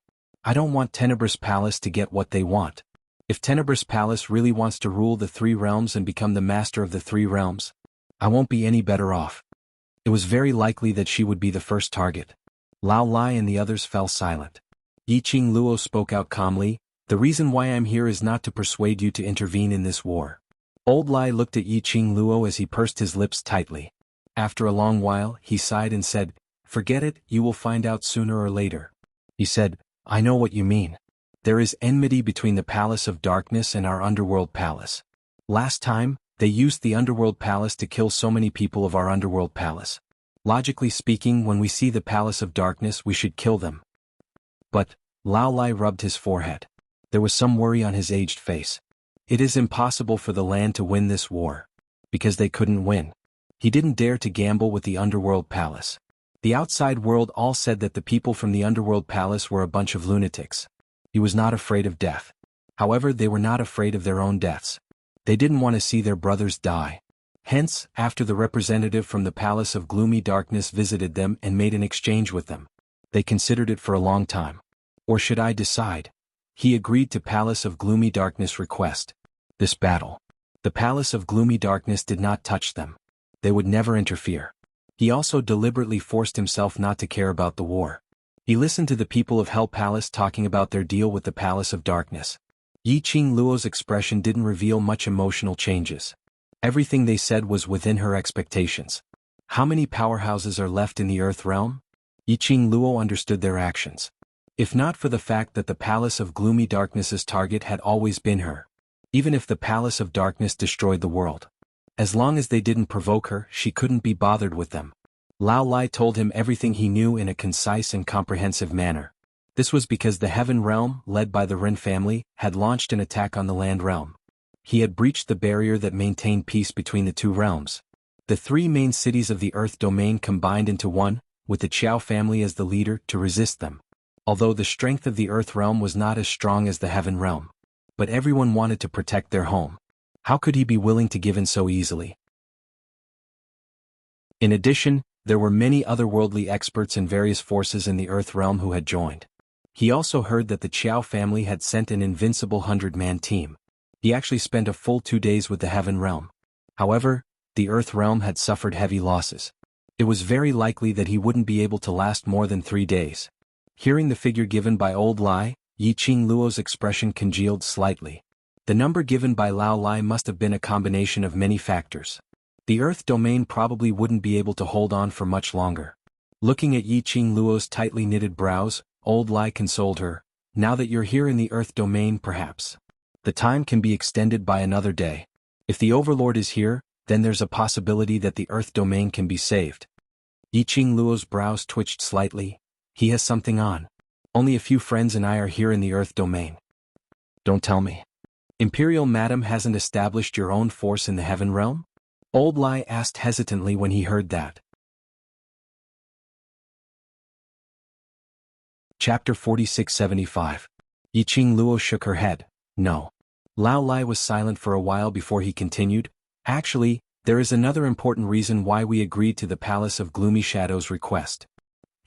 S1: I don't want Tenebrous Palace to get what they want. If Tenebrous Palace really wants to rule the three realms and become the master of the three realms, I won't be any better off. It was very likely that she would be the first target. Lao Lai and the others fell silent. Yi Qing Luo spoke out calmly. The reason why I'm here is not to persuade you to intervene in this war. Old Lai looked at Yi Qing Luo as he pursed his lips tightly. After a long while, he sighed and said, Forget it, you will find out sooner or later. He said, I know what you mean. There is enmity between the Palace of Darkness and our Underworld Palace. Last time, they used the Underworld Palace to kill so many people of our Underworld Palace. Logically speaking, when we see the Palace of Darkness, we should kill them. But Lao Lai rubbed his forehead. There was some worry on his aged face. It is impossible for the land to win this war. Because they couldn't win. He didn't dare to gamble with the underworld palace. The outside world all said that the people from the underworld palace were a bunch of lunatics. He was not afraid of death. However, they were not afraid of their own deaths. They didn't want to see their brothers die. Hence, after the representative from the Palace of Gloomy Darkness visited them and made an exchange with them, they considered it for a long time. Or should I decide? He agreed to Palace of Gloomy Darkness request. This battle. The Palace of Gloomy Darkness did not touch them. They would never interfere. He also deliberately forced himself not to care about the war. He listened to the people of Hell Palace talking about their deal with the Palace of Darkness. Yi Qing Luo's expression didn't reveal much emotional changes. Everything they said was within her expectations. How many powerhouses are left in the Earth realm? Yi Qing Luo understood their actions. If not for the fact that the Palace of Gloomy Darkness's target had always been her. Even if the Palace of Darkness destroyed the world. As long as they didn't provoke her, she couldn't be bothered with them. Lao Lai told him everything he knew in a concise and comprehensive manner. This was because the Heaven Realm, led by the Ren family, had launched an attack on the Land Realm. He had breached the barrier that maintained peace between the two realms. The three main cities of the Earth domain combined into one, with the Qiao family as the leader, to resist them. Although the strength of the Earth Realm was not as strong as the Heaven Realm. But everyone wanted to protect their home. How could he be willing to give in so easily? In addition, there were many otherworldly experts and various forces in the Earth Realm who had joined. He also heard that the Qiao family had sent an invincible 100-man team. He actually spent a full 2 days with the Heaven Realm. However, the Earth Realm had suffered heavy losses. It was very likely that he wouldn't be able to last more than 3 days. Hearing the figure given by Old Lai, Yi Qing Luo's expression congealed slightly. The number given by Lao Lai must have been a combination of many factors. The Earth domain probably wouldn't be able to hold on for much longer. Looking at Yi Qing Luo's tightly knitted brows, Old Lai consoled her. Now that you're here in the Earth domain, perhaps the time can be extended by another day. If the Overlord is here, then there's a possibility that the Earth domain can be saved. Yi Qing Luo's brows twitched slightly. He has something on. Only a few friends and I are here in the Earth domain. Don't tell me. Imperial Madam hasn't established your own force in the Heaven Realm? Old Lai asked hesitantly when he heard that. Chapter 4675. Yi Qing Luo shook her head. No. Lao Lai was silent for a while before he continued. Actually, there is another important reason why we agreed to the Palace of Gloomy Shadows request.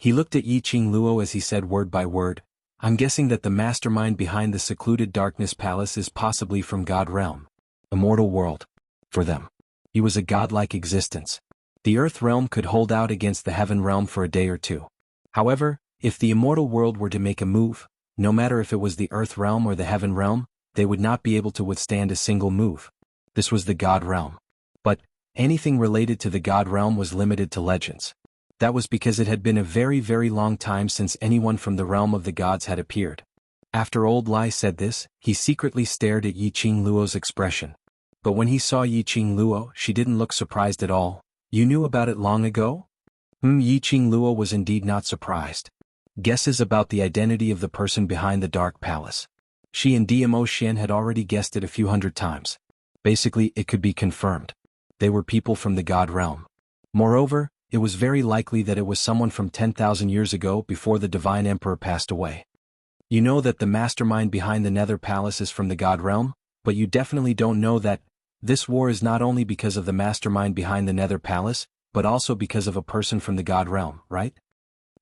S1: He looked at Yi Qing Luo as he said word by word. I'm guessing that the mastermind behind the secluded Darkness Palace is possibly from God Realm. Immortal world. For them. He was a godlike existence. The Earth Realm could hold out against the Heaven Realm for a day or two. However, if the Immortal World were to make a move, no matter if it was the Earth Realm or the Heaven Realm, they would not be able to withstand a single move. This was the God Realm. But anything related to the God Realm was limited to legends. That was because it had been a very, very long time since anyone from the realm of the gods had appeared. After Old Lai said this, he secretly stared at Yi Qing Luo's expression. But when he saw Yi Qing Luo, she didn't look surprised at all. You knew about it long ago? Yi Qing Luo was indeed not surprised. Guesses about the identity of the person behind the Dark Palace. She and DMO Xian had already guessed it a few hundred times. Basically, it could be confirmed. They were people from the God Realm. Moreover, it was very likely that it was someone from 10,000 years ago before the Divine Emperor passed away. You know that the mastermind behind the Nether Palace is from the God Realm, but you definitely don't know that this war is not only because of the mastermind behind the Nether Palace, but also because of a person from the God Realm, right?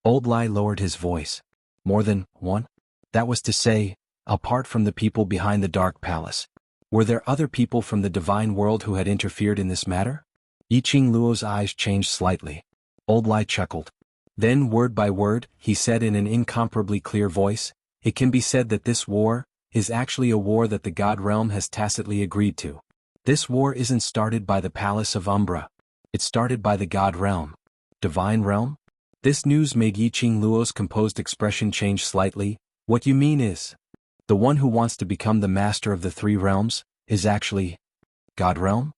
S1: Old Lai lowered his voice. More than one? That was to say, apart from the people behind the Dark Palace. Were there other people from the Divine World who had interfered in this matter? Yi Qing Luo's eyes changed slightly. Old Lai chuckled. Then, word by word, he said in an incomparably clear voice, it can be said that this war is actually a war that the God Realm has tacitly agreed to. This war isn't started by the Palace of Umbra. It's started by the God Realm. Divine Realm? This news made Yi Qing Luo's composed expression change slightly. What you mean is, the one who wants to become the master of the three realms is actually God Realm?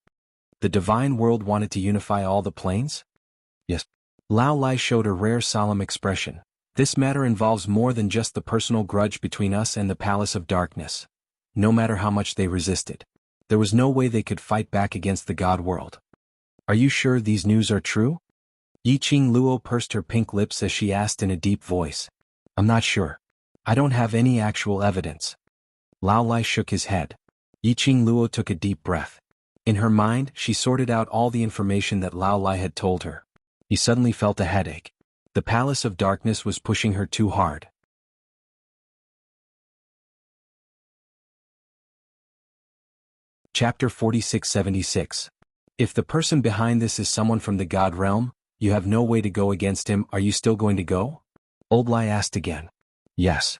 S1: The Divine World wanted to unify all the planes? Yes. Lao Lai showed a rare solemn expression. This matter involves more than just the personal grudge between us and the Palace of Darkness. No matter how much they resisted, there was no way they could fight back against the God world. Are you sure these news are true? Yiqing Luo pursed her pink lips as she asked in a deep voice. I'm not sure. I don't have any actual evidence. Lao Lai shook his head. Yiqing Luo took a deep breath. In her mind, she sorted out all the information that Lao Lai had told her. He suddenly felt a headache. The Palace of Darkness was pushing her too hard. Chapter 4676. If the person behind this is someone from the God realm, you have no way to go against him. Are you still going to go? Old Lai asked again. Yes.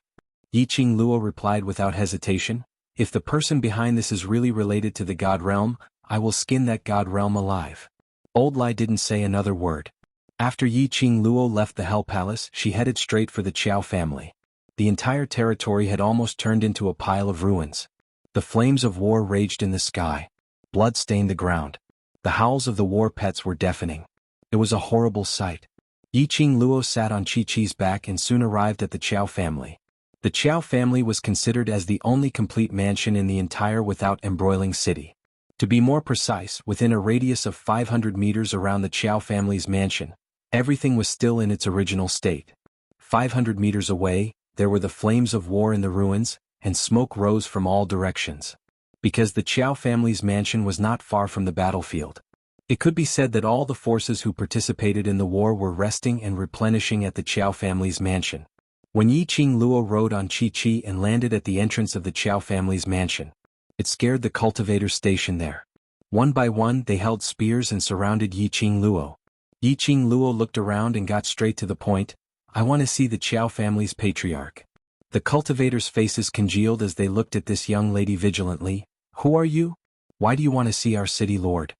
S1: Yiqing Luo replied without hesitation. If the person behind this is really related to the God realm, I will skin that God realm alive. Old Lai didn't say another word. After Yiqing Luo left the Hell Palace, she headed straight for the Qiao family. The entire territory had almost turned into a pile of ruins. The flames of war raged in the sky. Blood stained the ground. The howls of the war pets were deafening. It was a horrible sight. Yiqing Luo sat on Chi-Chi's back and soon arrived at the Qiao family. The Qiao family was considered as the only complete mansion in the entire without embroiling city. To be more precise, within a radius of 500 meters around the Qiao family's mansion, everything was still in its original state. 500 meters away, there were the flames of war in the ruins, and smoke rose from all directions. Because the Qiao family's mansion was not far from the battlefield, it could be said that all the forces who participated in the war were resting and replenishing at the Qiao family's mansion. When Yiqing Luo rode on Chi-Chi and landed at the entrance of the Qiao family's mansion, it scared the cultivators stationed there. One by one they held spears and surrounded Yiqing Luo. Yiqing Luo looked around and got straight to the point. I want to see the Qiao family's patriarch. The cultivators' faces congealed as they looked at this young lady vigilantly. Who are you? Why do you want to see our city lord?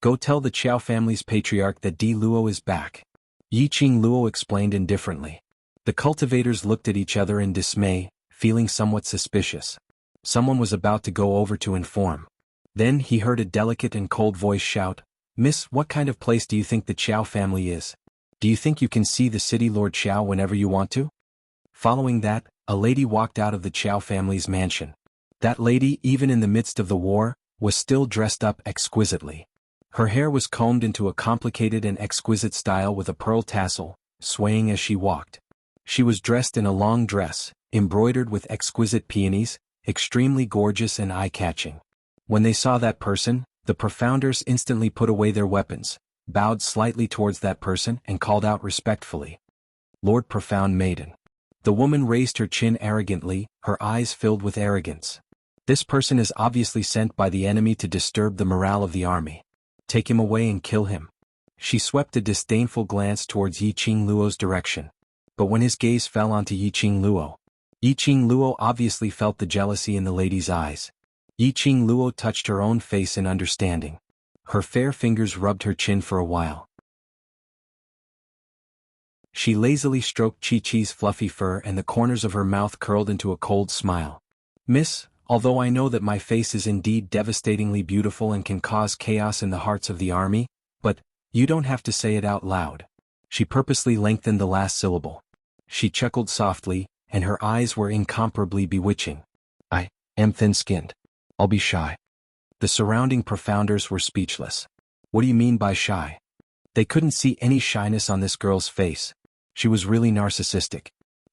S1: Go tell the Qiao family's patriarch that Di Luo is back. Yiqing Luo explained indifferently. The cultivators looked at each other in dismay, feeling somewhat suspicious. Someone was about to go over to inform. Then he heard a delicate and cold voice shout, Miss, what kind of place do you think the Qiao family is? Do you think you can see the city lord Qiao whenever you want to? Following that, a lady walked out of the Qiao family's mansion. That lady, even in the midst of the war, was still dressed up exquisitely. Her hair was combed into a complicated and exquisite style with a pearl tassel, swaying as she walked. She was dressed in a long dress, embroidered with exquisite peonies, extremely gorgeous and eye-catching. When they saw that person, the profounders instantly put away their weapons, bowed slightly towards that person and called out respectfully, Lord Profound Maiden. The woman raised her chin arrogantly, her eyes filled with arrogance. This person is obviously sent by the enemy to disturb the morale of the army. Take him away and kill him. She swept a disdainful glance towards Yiqing Luo's direction. But when his gaze fell onto Yiqing Luo obviously felt the jealousy in the lady's eyes. Yiqing Luo touched her own face in understanding. Her fair fingers rubbed her chin for a while. She lazily stroked Chi-Chi's fluffy fur and the corners of her mouth curled into a cold smile. Miss, although I know that my face is indeed devastatingly beautiful and can cause chaos in the hearts of the army, but you don't have to say it out loud. She purposely lengthened the last syllable. She chuckled softly, and her eyes were incomparably bewitching. I am thin-skinned. I'll be shy. The surrounding profounders were speechless. What do you mean by shy? They couldn't see any shyness on this girl's face. She was really narcissistic.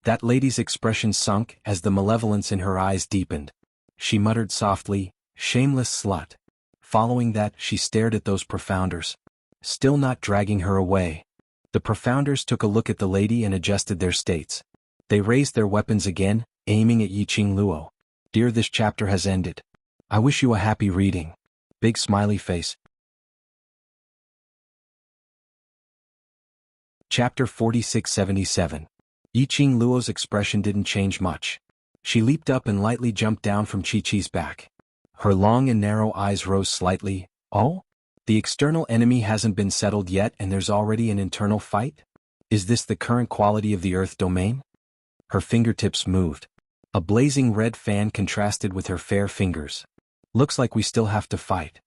S1: That lady's expression sunk as the malevolence in her eyes deepened. She muttered softly, shameless slut. Following that, she stared at those profounders, still not dragging her away. The profounders took a look at the lady and adjusted their states. They raised their weapons again, aiming at Yiqing Luo. Dear, this chapter has ended. I wish you a happy reading. Big smiley face. Chapter 4677. Yiqing Luo's expression didn't change much. She leaped up and lightly jumped down from Chi-Chi's back. Her long and narrow eyes rose slightly. Oh? The external enemy hasn't been settled yet and there's already an internal fight? Is this the current quality of the Earth domain? Her fingertips moved. A blazing red fan contrasted with her fair fingers. Looks like we still have to fight.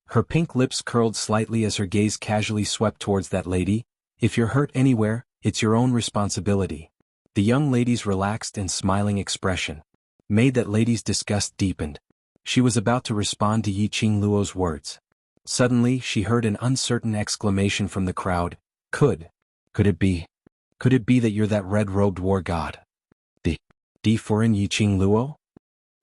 S1: Her pink lips curled slightly as her gaze casually swept towards that lady. If you're hurt anywhere, It's your own responsibility. The young lady's relaxed and smiling expression made that lady's disgust deepened. She was about to respond to Yi Qingluo's words. Suddenly she heard an uncertain exclamation from the crowd. Could it be? Could it be that you're that red-robed war god? D foreign Yi Qingluo?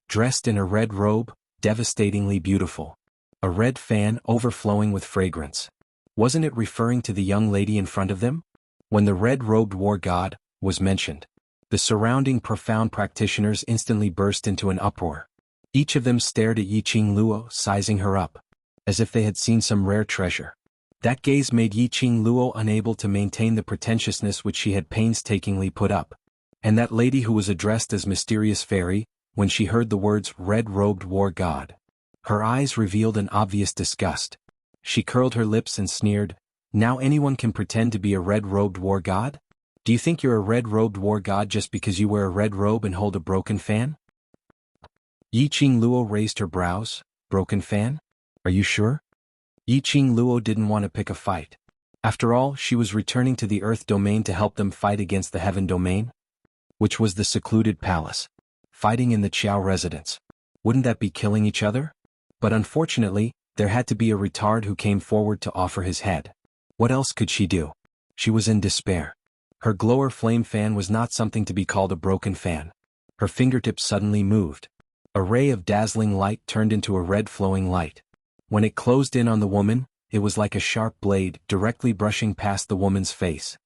S1: Dressed in a red robe, devastatingly beautiful. A red fan overflowing with fragrance. Wasn't it referring to the young lady in front of them? When the red-robed war god was mentioned, the surrounding profound practitioners instantly burst into an uproar. Each of them stared at Yi Qingluo, sizing her up, as if they had seen some rare treasure. That gaze made Yi Qingluo unable to maintain the pretentiousness which she had painstakingly put up. And that lady who was addressed as Mysterious Fairy, when she heard the words red-robed war god, her eyes revealed an obvious disgust. She curled her lips and sneered, "Now anyone can pretend to be a red-robed war god? Do you think you're a red-robed war god just because you wear a red robe and hold a broken fan?" Yi Qingluo raised her brows. Broken fan? Are you sure? Yi Qingluo didn't want to pick a fight. After all, she was returning to the Earth domain to help them fight against the Heaven domain, which was the secluded palace. Fighting in the Qiao residence. Wouldn't that be killing each other? But unfortunately, there had to be a retard who came forward to offer his head. What else could she do? She was in despair. Her glower flame fan was not something to be called a broken fan. Her fingertips suddenly moved. A ray of dazzling light turned into a red flowing light. When it closed in on the woman, it was like a sharp blade directly brushing past the woman's face.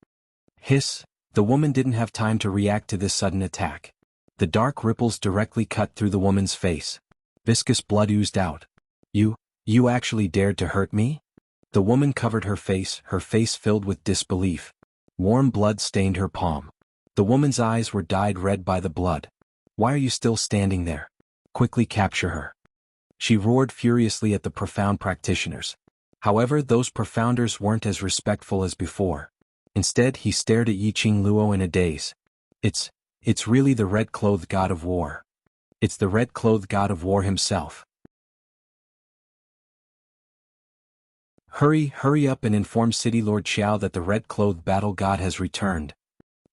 S1: Hiss! The woman didn't have time to react to this sudden attack. The dark ripples directly cut through the woman's face. Viscous blood oozed out. You actually dared to hurt me?" The woman covered her face filled with disbelief. Warm blood stained her palm. The woman's eyes were dyed red by the blood. "Why are you still standing there? Quickly capture her." She roared furiously at the profound practitioners. However, those profounders weren't as respectful as before. Instead, he stared at Yi Qingluo in a daze. It's really the red-clothed god of war. It's the red-clothed god of war himself. Hurry up and inform City Lord Xiao that the red-clothed battle god has returned.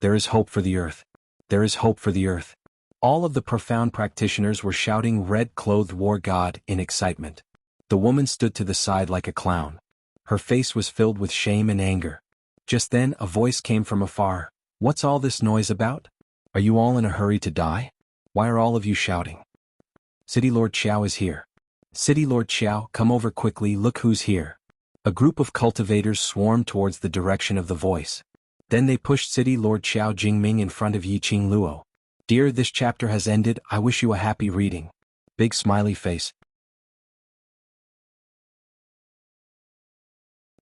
S1: There is hope for the earth. There is hope for the earth. All of the profound practitioners were shouting red-clothed war god in excitement. The woman stood to the side like a clown. Her face was filled with shame and anger. Just then, a voice came from afar. "What's all this noise about? Are you all in a hurry to die? Why are all of you shouting? City Lord Xiao is here. City Lord Xiao, come over quickly, look who's here." A group of cultivators swarmed towards the direction of the voice. Then they pushed City Lord Xiao Jingming in front of Yi Qingluo. "Dear, this chapter has ended, I wish you a happy reading." Big smiley face.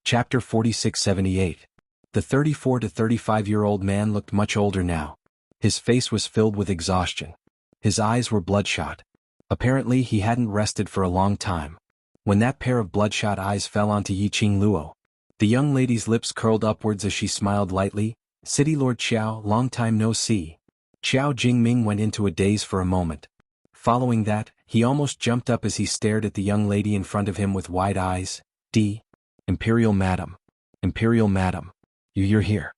S1: Chapter 4678. The 34 to 35-year-old man looked much older now. His face was filled with exhaustion. His eyes were bloodshot. Apparently he hadn't rested for a long time. When that pair of bloodshot eyes fell onto Yi Qingluo, the young lady's lips curled upwards as she smiled lightly. "City Lord Xiao, long time no see." Xiao Jingming went into a daze for a moment. Following that, he almost jumped up as he stared at the young lady in front of him with wide eyes. Imperial Madam. Imperial Madam. You're here."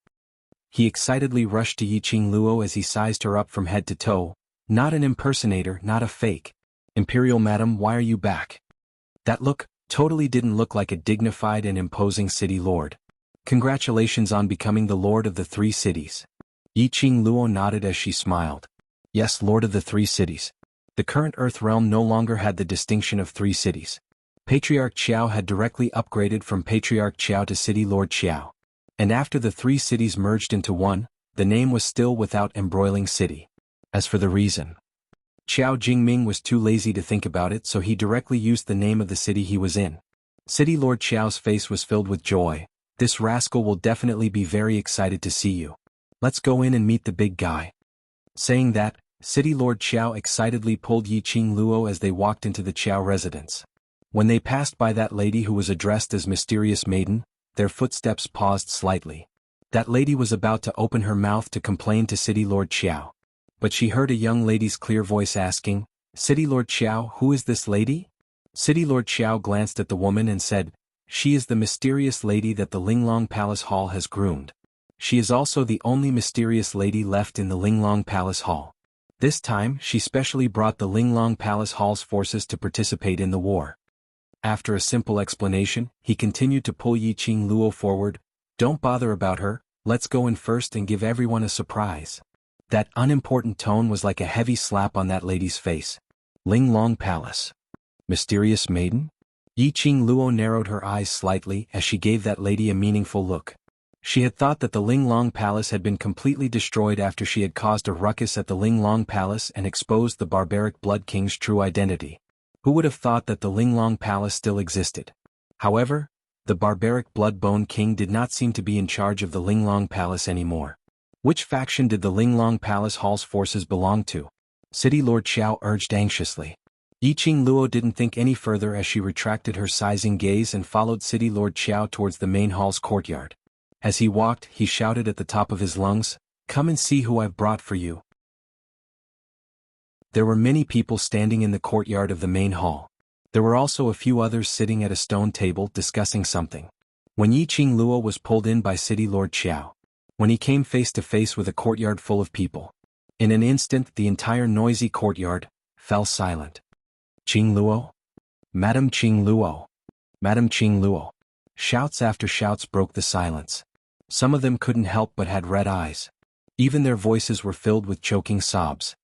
S1: He excitedly rushed to Yi Qingluo as he sized her up from head to toe. "Not an impersonator, not a fake. Imperial Madam, why are you back?" That look totally didn't look like a dignified and imposing city lord. "Congratulations on becoming the lord of the 3 cities." Yi Qingluo nodded as she smiled. "Yes, lord of the 3 cities. The current Earth realm no longer had the distinction of 3 cities. Patriarch Qiao had directly upgraded from Patriarch Qiao to City Lord Qiao. And after the 3 cities merged into one, the name was still without embroiling city. As for the reason, Xiao Jingming was too lazy to think about it, so he directly used the name of the city he was in. City Lord Xiao's face was filled with joy. "This rascal will definitely be very excited to see you. Let's go in and meet the big guy." Saying that, City Lord Xiao excitedly pulled Yi Qingluo as they walked into the Qiao residence. When they passed by that lady who was addressed as Mysterious Maiden, their footsteps paused slightly. That lady was about to open her mouth to complain to City Lord Xiao. But she heard a young lady's clear voice asking, "City Lord Xiao, who is this lady?" City Lord Xiao glanced at the woman and said, "She is the mysterious lady that the Linglong Palace Hall has groomed. She is also the only mysterious lady left in the Linglong Palace Hall. This time, she specially brought the Linglong Palace Hall's forces to participate in the war. After a simple explanation, he continued to pull Yiqing Luo forward. Don't bother about her, let's go in first and give everyone a surprise. That unimportant tone was like a heavy slap on that lady's face. Linglong Palace. Mysterious maiden? Yiqing Luo narrowed her eyes slightly as she gave that lady a meaningful look. She had thought that the Linglong Palace had been completely destroyed after she had caused a ruckus at the Linglong Palace and exposed the barbaric Blood King's true identity. Who would have thought that the Linglong Palace still existed? However, the barbaric Bloodbone King did not seem to be in charge of the Linglong Palace anymore. Which faction did the Linglong Palace Hall's forces belong to? City Lord Xiao urged anxiously. Yiqing Luo didn't think any further as she retracted her sizing gaze and followed City Lord Xiao towards the main hall's courtyard. As he walked, he shouted at the top of his lungs, "Come and see who I've brought for you." There were many people standing in the courtyard of the main hall. There were also a few others sitting at a stone table discussing something. When Yiqing Luo was pulled in by City Lord Xiao, when he came face to face with a courtyard full of people, in an instant the entire noisy courtyard fell silent. Qing Luo? Madam Qing Luo? Madam Qing Luo? Shouts after shouts broke the silence. Some of them couldn't help but had red eyes. Even their voices were filled with choking sobs.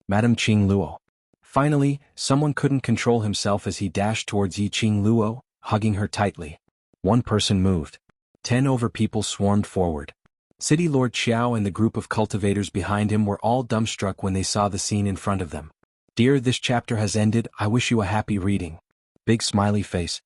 S1: Madam Qing Luo. Finally, someone couldn't control himself as he dashed towards Yiqing Luo, hugging her tightly. One person moved. 10 over people swarmed forward. City Lord Xiao and the group of cultivators behind him were all dumbstruck when they saw the scene in front of them. Dear, this chapter has ended, I wish you a happy reading. Big smiley face.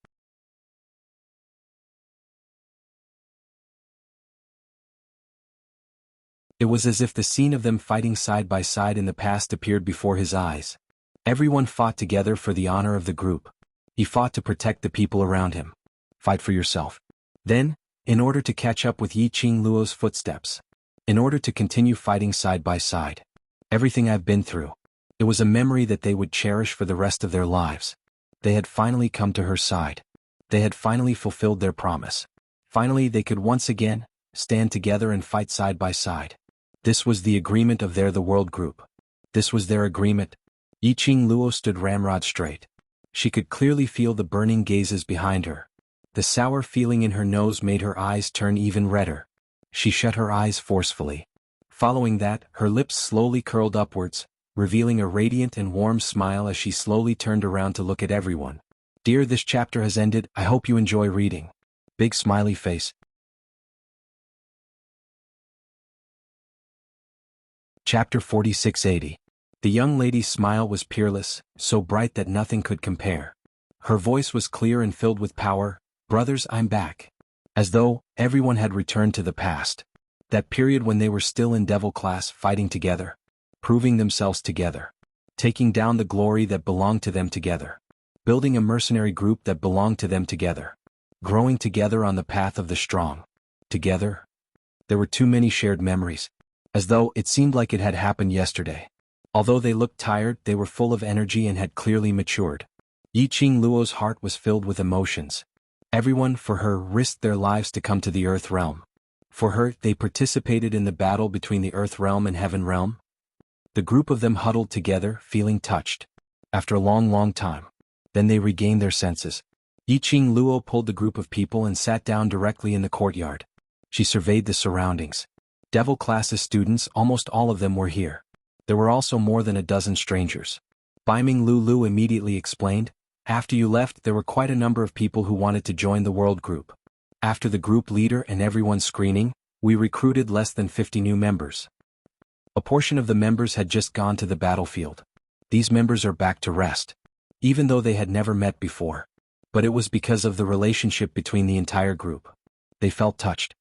S1: It was as if the scene of them fighting side by side in the past appeared before his eyes. Everyone fought together for the honor of the group. He fought to protect the people around him. Fight for yourself. Then, in order to catch up with Yiqing Luo's footsteps, in order to continue fighting side by side. Everything I've been through. It was a memory that they would cherish for the rest of their lives. They had finally come to her side. They had finally fulfilled their promise. Finally they could once again stand together and fight side by side. This was the agreement of the world group. This was their agreement. Yiqing Luo stood ramrod straight. She could clearly feel the burning gazes behind her. The sour feeling in her nose made her eyes turn even redder. She shut her eyes forcefully. Following that, her lips slowly curled upwards, revealing a radiant and warm smile as she slowly turned around to look at everyone. Dear, this chapter has ended, I hope you enjoy reading. Big smiley face. Chapter 4680. The young lady's smile was peerless, so bright that nothing could compare. Her voice was clear and filled with power. Brothers, I'm back. As though everyone had returned to the past. That period when they were still in devil class fighting together. Proving themselves together. Taking down the glory that belonged to them together. Building a mercenary group that belonged to them together. Growing together on the path of the strong. Together. There were too many shared memories. As though it seemed like it had happened yesterday. Although they looked tired, they were full of energy and had clearly matured. Yiqing Luo's heart was filled with emotions. Everyone, for her, risked their lives to come to the Earth Realm. For her, they participated in the battle between the Earth Realm and Heaven Realm. The group of them huddled together, feeling touched. After a long time. Then they regained their senses. Yiqing Luo pulled the group of people and sat down directly in the courtyard. She surveyed the surroundings. Devil classes students, almost all of them were here. There were also more than a dozen strangers. Biming Lulu immediately explained, after you left there were quite a number of people who wanted to join the world group. After the group leader and everyone's screening, we recruited less than 50 new members. A portion of the members had just gone to the battlefield. These members are back to rest. Even though they had never met before. But it was because of the relationship between the entire group. They felt touched.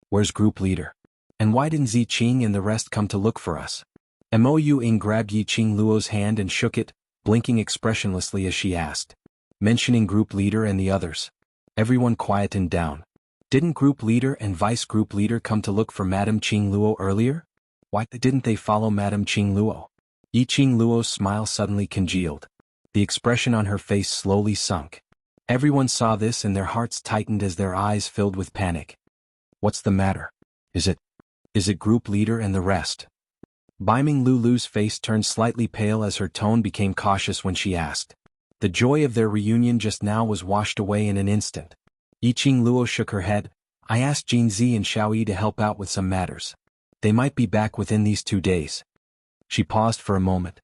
S1: Where's group leader? And why didn't Ziqing and the rest come to look for us? Mo Ying grabbed Yiqing Luo's hand and shook it, blinking expressionlessly as she asked. Mentioning group leader and the others. Everyone quietened down. Didn't group leader and vice group leader come to look for Madame Qing Luo earlier? Why didn't they follow Madame Qing Luo? Yiqing Luo's smile suddenly congealed. The expression on her face slowly sunk. Everyone saw this and their hearts tightened as their eyes filled with panic. What's the matter? Is it Is it group leader and the rest? Biming Lulu's face turned slightly pale as her tone became cautious when she asked. The joy of their reunion just now was washed away in an instant. Yiqing Luo shook her head. I asked Jinzi and Xiaoyi to help out with some matters. They might be back within these 2 days. She paused for a moment.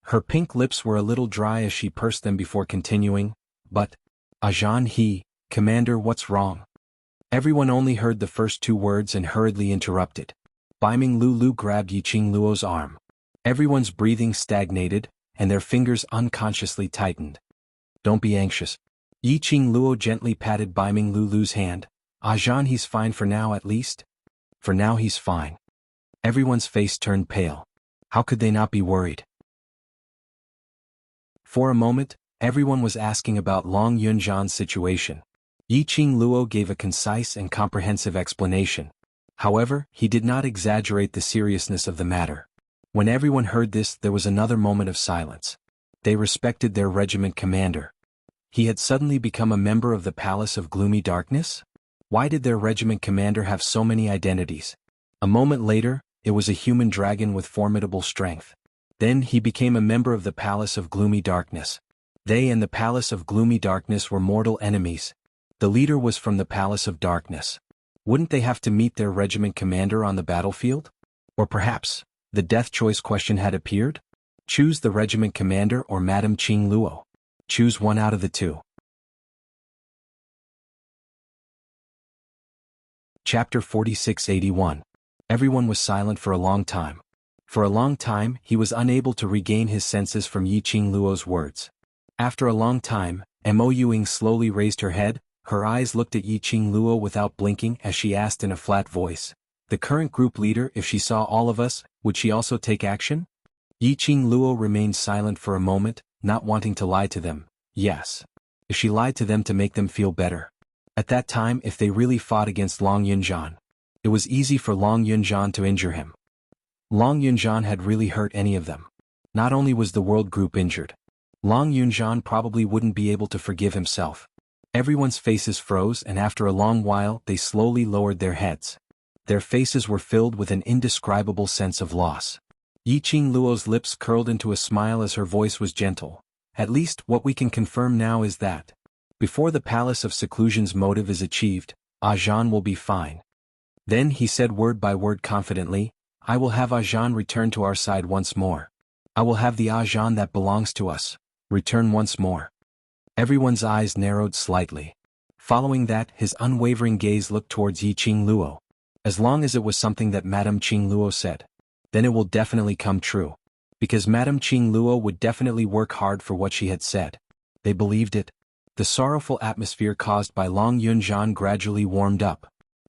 S1: Her pink lips were a little dry as she pursed them before continuing, but, Ajan he, Commander, what's wrong? Everyone only heard the first 2 words and hurriedly interrupted. Biming Lulu grabbed Yiqing Luo's arm. Everyone's breathing stagnated, and their fingers unconsciously tightened. Don't be anxious. Yiqing Luo gently patted Biming Lulu's hand. Ajan, he's fine for now at least. For now he's fine. Everyone's face turned pale. How could they not be worried? For a moment, everyone was asking about Long Yunjian's situation. Yiqing Luo gave a concise and comprehensive explanation. However, he did not exaggerate the seriousness of the matter. When everyone heard this, there was another moment of silence. They respected their regiment commander. He had suddenly become a member of the Palace of Gloomy Darkness? Why did their regiment commander have so many identities? A moment later, it was a human dragon with formidable strength. Then he became a member of the Palace of Gloomy Darkness. They and the Palace of Gloomy Darkness were mortal enemies. The leader was from the Palace of Darkness. Wouldn't they have to meet their regiment commander on the battlefield? Or perhaps, the death choice question had appeared? Choose the regiment commander or Madame Qing Luo. Choose one out of the 2. Chapter 4681. Everyone was silent for a long time. For a long time, he was unable to regain his senses from Yiqing Luo's words. After a long time, Mo Yuing slowly raised her head. Her eyes looked at Yiqing Luo without blinking as she asked in a flat voice. The current group leader, if she saw all of us, would she also take action? Yiqing Luo remained silent for a moment, not wanting to lie to them. Yes. If she lied to them to make them feel better. At that time, if they really fought against Long Yunjian, it was easy for Long Yunjian to injure him. Long Yunjian had really hurt any of them. Not only was the world group injured, Long Yunjian probably wouldn't be able to forgive himself. Everyone's faces froze, and after a long while they slowly lowered their heads. Their faces were filled with an indescribable sense of loss. Yiqing Luo's lips curled into a smile as her voice was gentle. At least what we can confirm now is that, before the Palace of Seclusion's motive is achieved, Ajan will be fine. Then he said word by word confidently, I will have Ajan return to our side once more. I will have the Ajan that belongs to us return once more. Everyone's eyes narrowed slightly. Following that, his unwavering gaze looked towards Yiqing Luo. As long as it was something that Madame Qing Luo said, then it will definitely come true. Because Madame Qing Luo would definitely work hard for what she had said. They believed it. The sorrowful atmosphere caused by Long Yunjian gradually warmed up.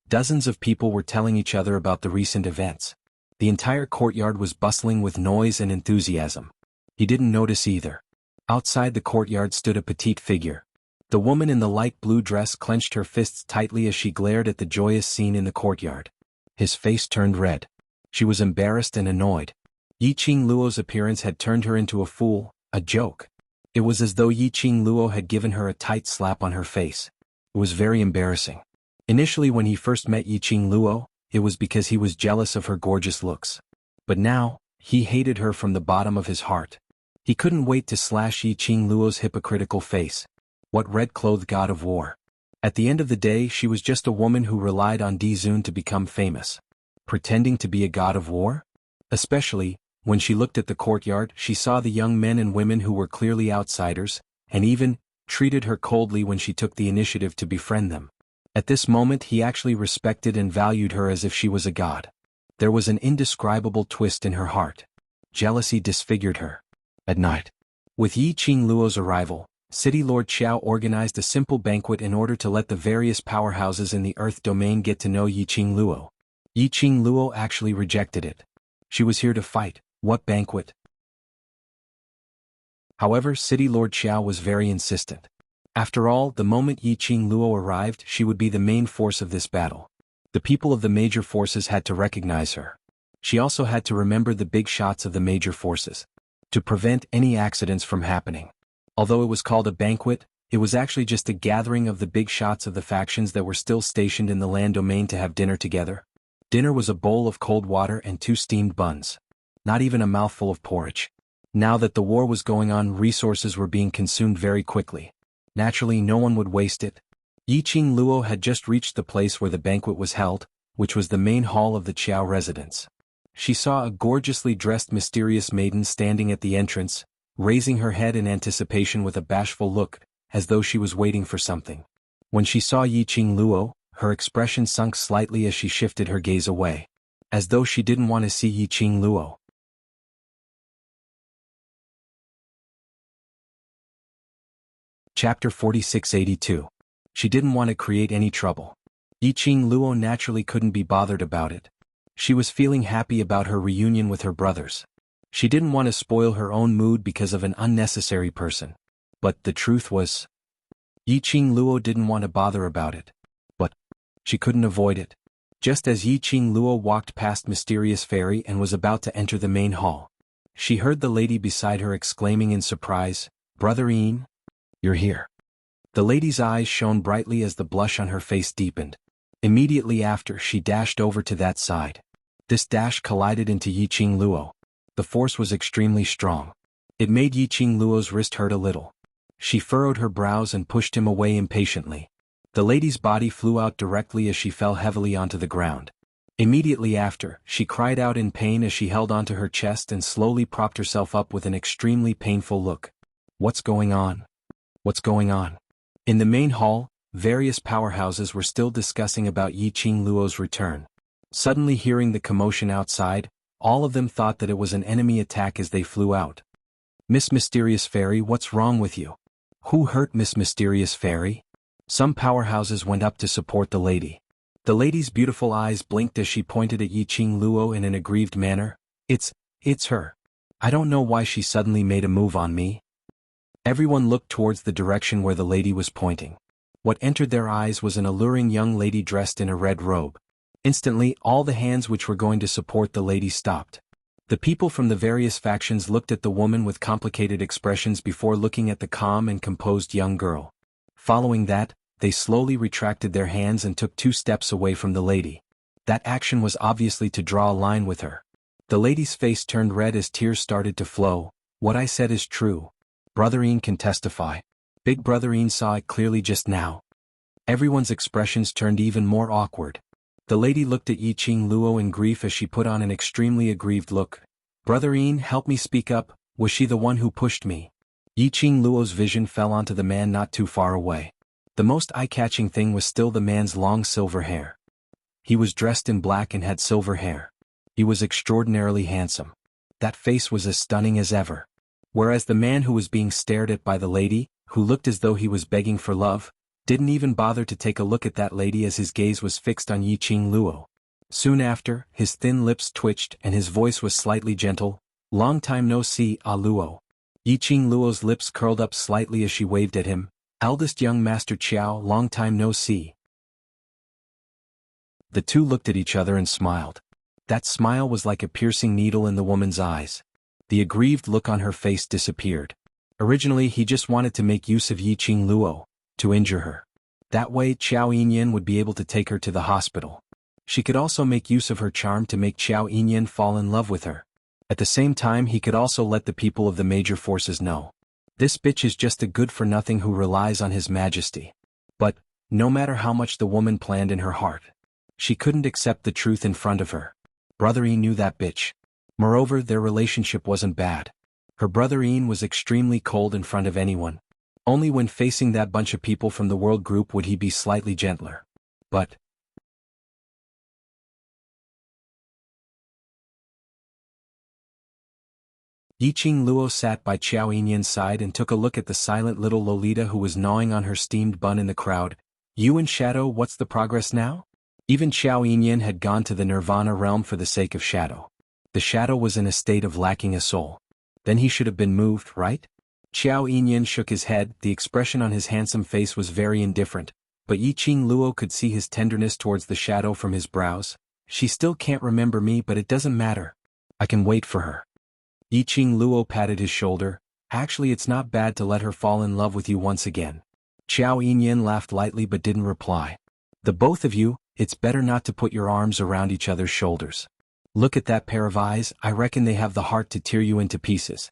S1: Dozens of people were telling each other about the recent events. The entire courtyard was bustling with noise and enthusiasm. He didn't notice either. Outside the courtyard stood a petite figure. The woman in the light blue dress clenched her fists tightly as she glared at the joyous scene in the courtyard. His face turned red. She was embarrassed and annoyed. Yiqing Luo's appearance had turned her into a fool, a joke. It was as though Yiqing Luo had given her a tight slap on her face. It was very embarrassing. Initially when he first met Yiqing Luo, it was because he was jealous of her gorgeous looks. But now, he hated her from the bottom of his heart. He couldn't wait to slash Yiqing Luo's hypocritical face. What red-clothed god of war? At the end of the day, she was just a woman who relied on Dizun to become famous. Pretending to be a god of war? Especially, when she looked at the courtyard, she saw the young men and women who were clearly outsiders, and even treated her coldly when she took the initiative to befriend them. At this moment he actually respected and valued her as if she was a god. There was an indescribable twist in her heart. Jealousy disfigured her. At night, with Yiqing Luo's arrival, City Lord Xiao organized a simple banquet in order to let the various powerhouses in the Earth domain get to know Yiqing Luo. Yiqing Luo actually rejected it. She was here to fight. What banquet? However, City Lord Xiao was very insistent. After all, the moment Yiqing Luo arrived, she would be the main force of this battle. The people of the major forces had to recognize her. She also had to remember the big shots of the major forces, to prevent any accidents from happening. Although it was called a banquet, it was actually just a gathering of the big shots of the factions that were still stationed in the land domain to have dinner together. Dinner was a bowl of cold water and 2 steamed buns. Not even a mouthful of porridge. Now that the war was going on, resources were being consumed very quickly. Naturally, no one would waste it. Yiqing Luo had just reached the place where the banquet was held, which was the main hall of the Qiao residence. She saw a gorgeously dressed mysterious maiden standing at the entrance, raising her head in anticipation with a bashful look, as though she was waiting for something. When she saw Yiqing Luo, her expression sunk slightly as she shifted her gaze away, as though she didn't want to see Yiqing Luo. Chapter 4682. She didn't want to create any trouble. Yiqing Luo naturally couldn't be bothered about it. She was feeling happy about her reunion with her brothers. She didn't want to spoil her own mood because of an unnecessary person. But the truth was, Yiqing Luo didn't want to bother about it. But she couldn't avoid it. Just as Yiqing Luo walked past Mysterious Fairy and was about to enter the main hall, she heard the lady beside her exclaiming in surprise, "Brother Ian, you're here." The lady's eyes shone brightly as the blush on her face deepened. Immediately after, she dashed over to that side. This dash collided into Yiqing Luo. The force was extremely strong. It made Yiqing Luo's wrist hurt a little. She furrowed her brows and pushed him away impatiently. The lady's body flew out directly as she fell heavily onto the ground. Immediately after, she cried out in pain as she held onto her chest and slowly propped herself up with an extremely painful look. What's going on? What's going on? In the main hall, various powerhouses were still discussing about Yiqing Luo's return. Suddenly hearing the commotion outside, all of them thought that it was an enemy attack as they flew out. "Miss Mysterious Fairy, what's wrong with you? Who hurt Miss Mysterious Fairy?" Some powerhouses went up to support the lady. The lady's beautiful eyes blinked as she pointed at Yiqing Luo in an aggrieved manner. It's her. I don't know why she suddenly made a move on me." Everyone looked towards the direction where the lady was pointing. What entered their eyes was an alluring young lady dressed in a red robe. Instantly, all the hands which were going to support the lady stopped. The people from the various factions looked at the woman with complicated expressions before looking at the calm and composed young girl. Following that, they slowly retracted their hands and took 2 steps away from the lady. That action was obviously to draw a line with her. The lady's face turned red as tears started to flow. "What I said is true. Brother Ian can testify. Big Brother Ian saw it clearly just now." Everyone's expressions turned even more awkward. The lady looked at Yiqing Luo in grief as she put on an extremely aggrieved look. "Brother Ian, help me speak up. Was she the one who pushed me?" Yiqing Luo's vision fell onto the man not too far away. The most eye-catching thing was still the man's long silver hair. He was dressed in black and had silver hair. He was extraordinarily handsome. That face was as stunning as ever. Whereas the man who was being stared at by the lady, who looked as though he was begging for love, didn't even bother to take a look at that lady as his gaze was fixed on Yiqing Luo. Soon after, his thin lips twitched and his voice was slightly gentle. "Long time no see, Luo." Yiqing Luo's lips curled up slightly as she waved at him. "Eldest young Master Qiao, long time no see." The two looked at each other and smiled. That smile was like a piercing needle in the woman's eyes. The aggrieved look on her face disappeared. Originally he just wanted to make use of Yiqing Luo, to injure her. That way Qiao Yinyan would be able to take her to the hospital. She could also make use of her charm to make Qiao Yinyan fall in love with her. At the same time he could also let the people of the major forces know. This bitch is just a good-for-nothing who relies on his majesty. But, no matter how much the woman planned in her heart, she couldn't accept the truth in front of her. Brother Ian knew that bitch. Moreover, their relationship wasn't bad. Her brother Ian was extremely cold in front of anyone. Only when facing that bunch of people from the world group would he be slightly gentler. But Yiqing Luo sat by Qiao Yinyan's side and took a look at the silent little Lolita who was gnawing on her steamed bun in the crowd. "You and Shadow, what's the progress now?" Even Qiao Yinyan had gone to the Nirvana realm for the sake of Shadow. The Shadow was in a state of lacking a soul. Then he should have been moved, right? Qiao Yinyan shook his head. The expression on his handsome face was very indifferent, but Yiqing Luo could see his tenderness towards the Shadow from his brows. "She still can't remember me, but it doesn't matter. I can wait for her." Yiqing Luo patted his shoulder. "Actually, it's not bad to let her fall in love with you once again." Qiao Yinyan laughed lightly but didn't reply. "The both of you, it's better not to put your arms around each other's shoulders. Look at that pair of eyes, I reckon they have the heart to tear you into pieces.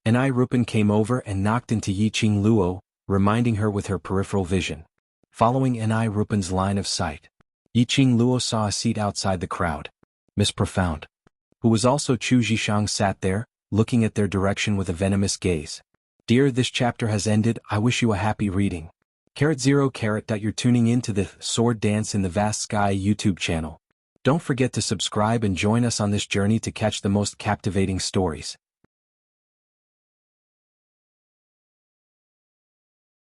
S1: Anai Rupan came over and knocked into Yiqing Luo, reminding her with her peripheral vision. Following Anai Rupan's line of sight, Yiqing Luo saw a seat outside the crowd. Miss Profound, who was also Chu Zhishang, sat there, looking at their direction with a venomous gaze. Dear, this chapter has ended, I wish you a happy reading. *0. You're tuning in to the Sword Dance in the Vast Sky YouTube channel. Don't forget to subscribe and join us on this journey to catch the most captivating stories.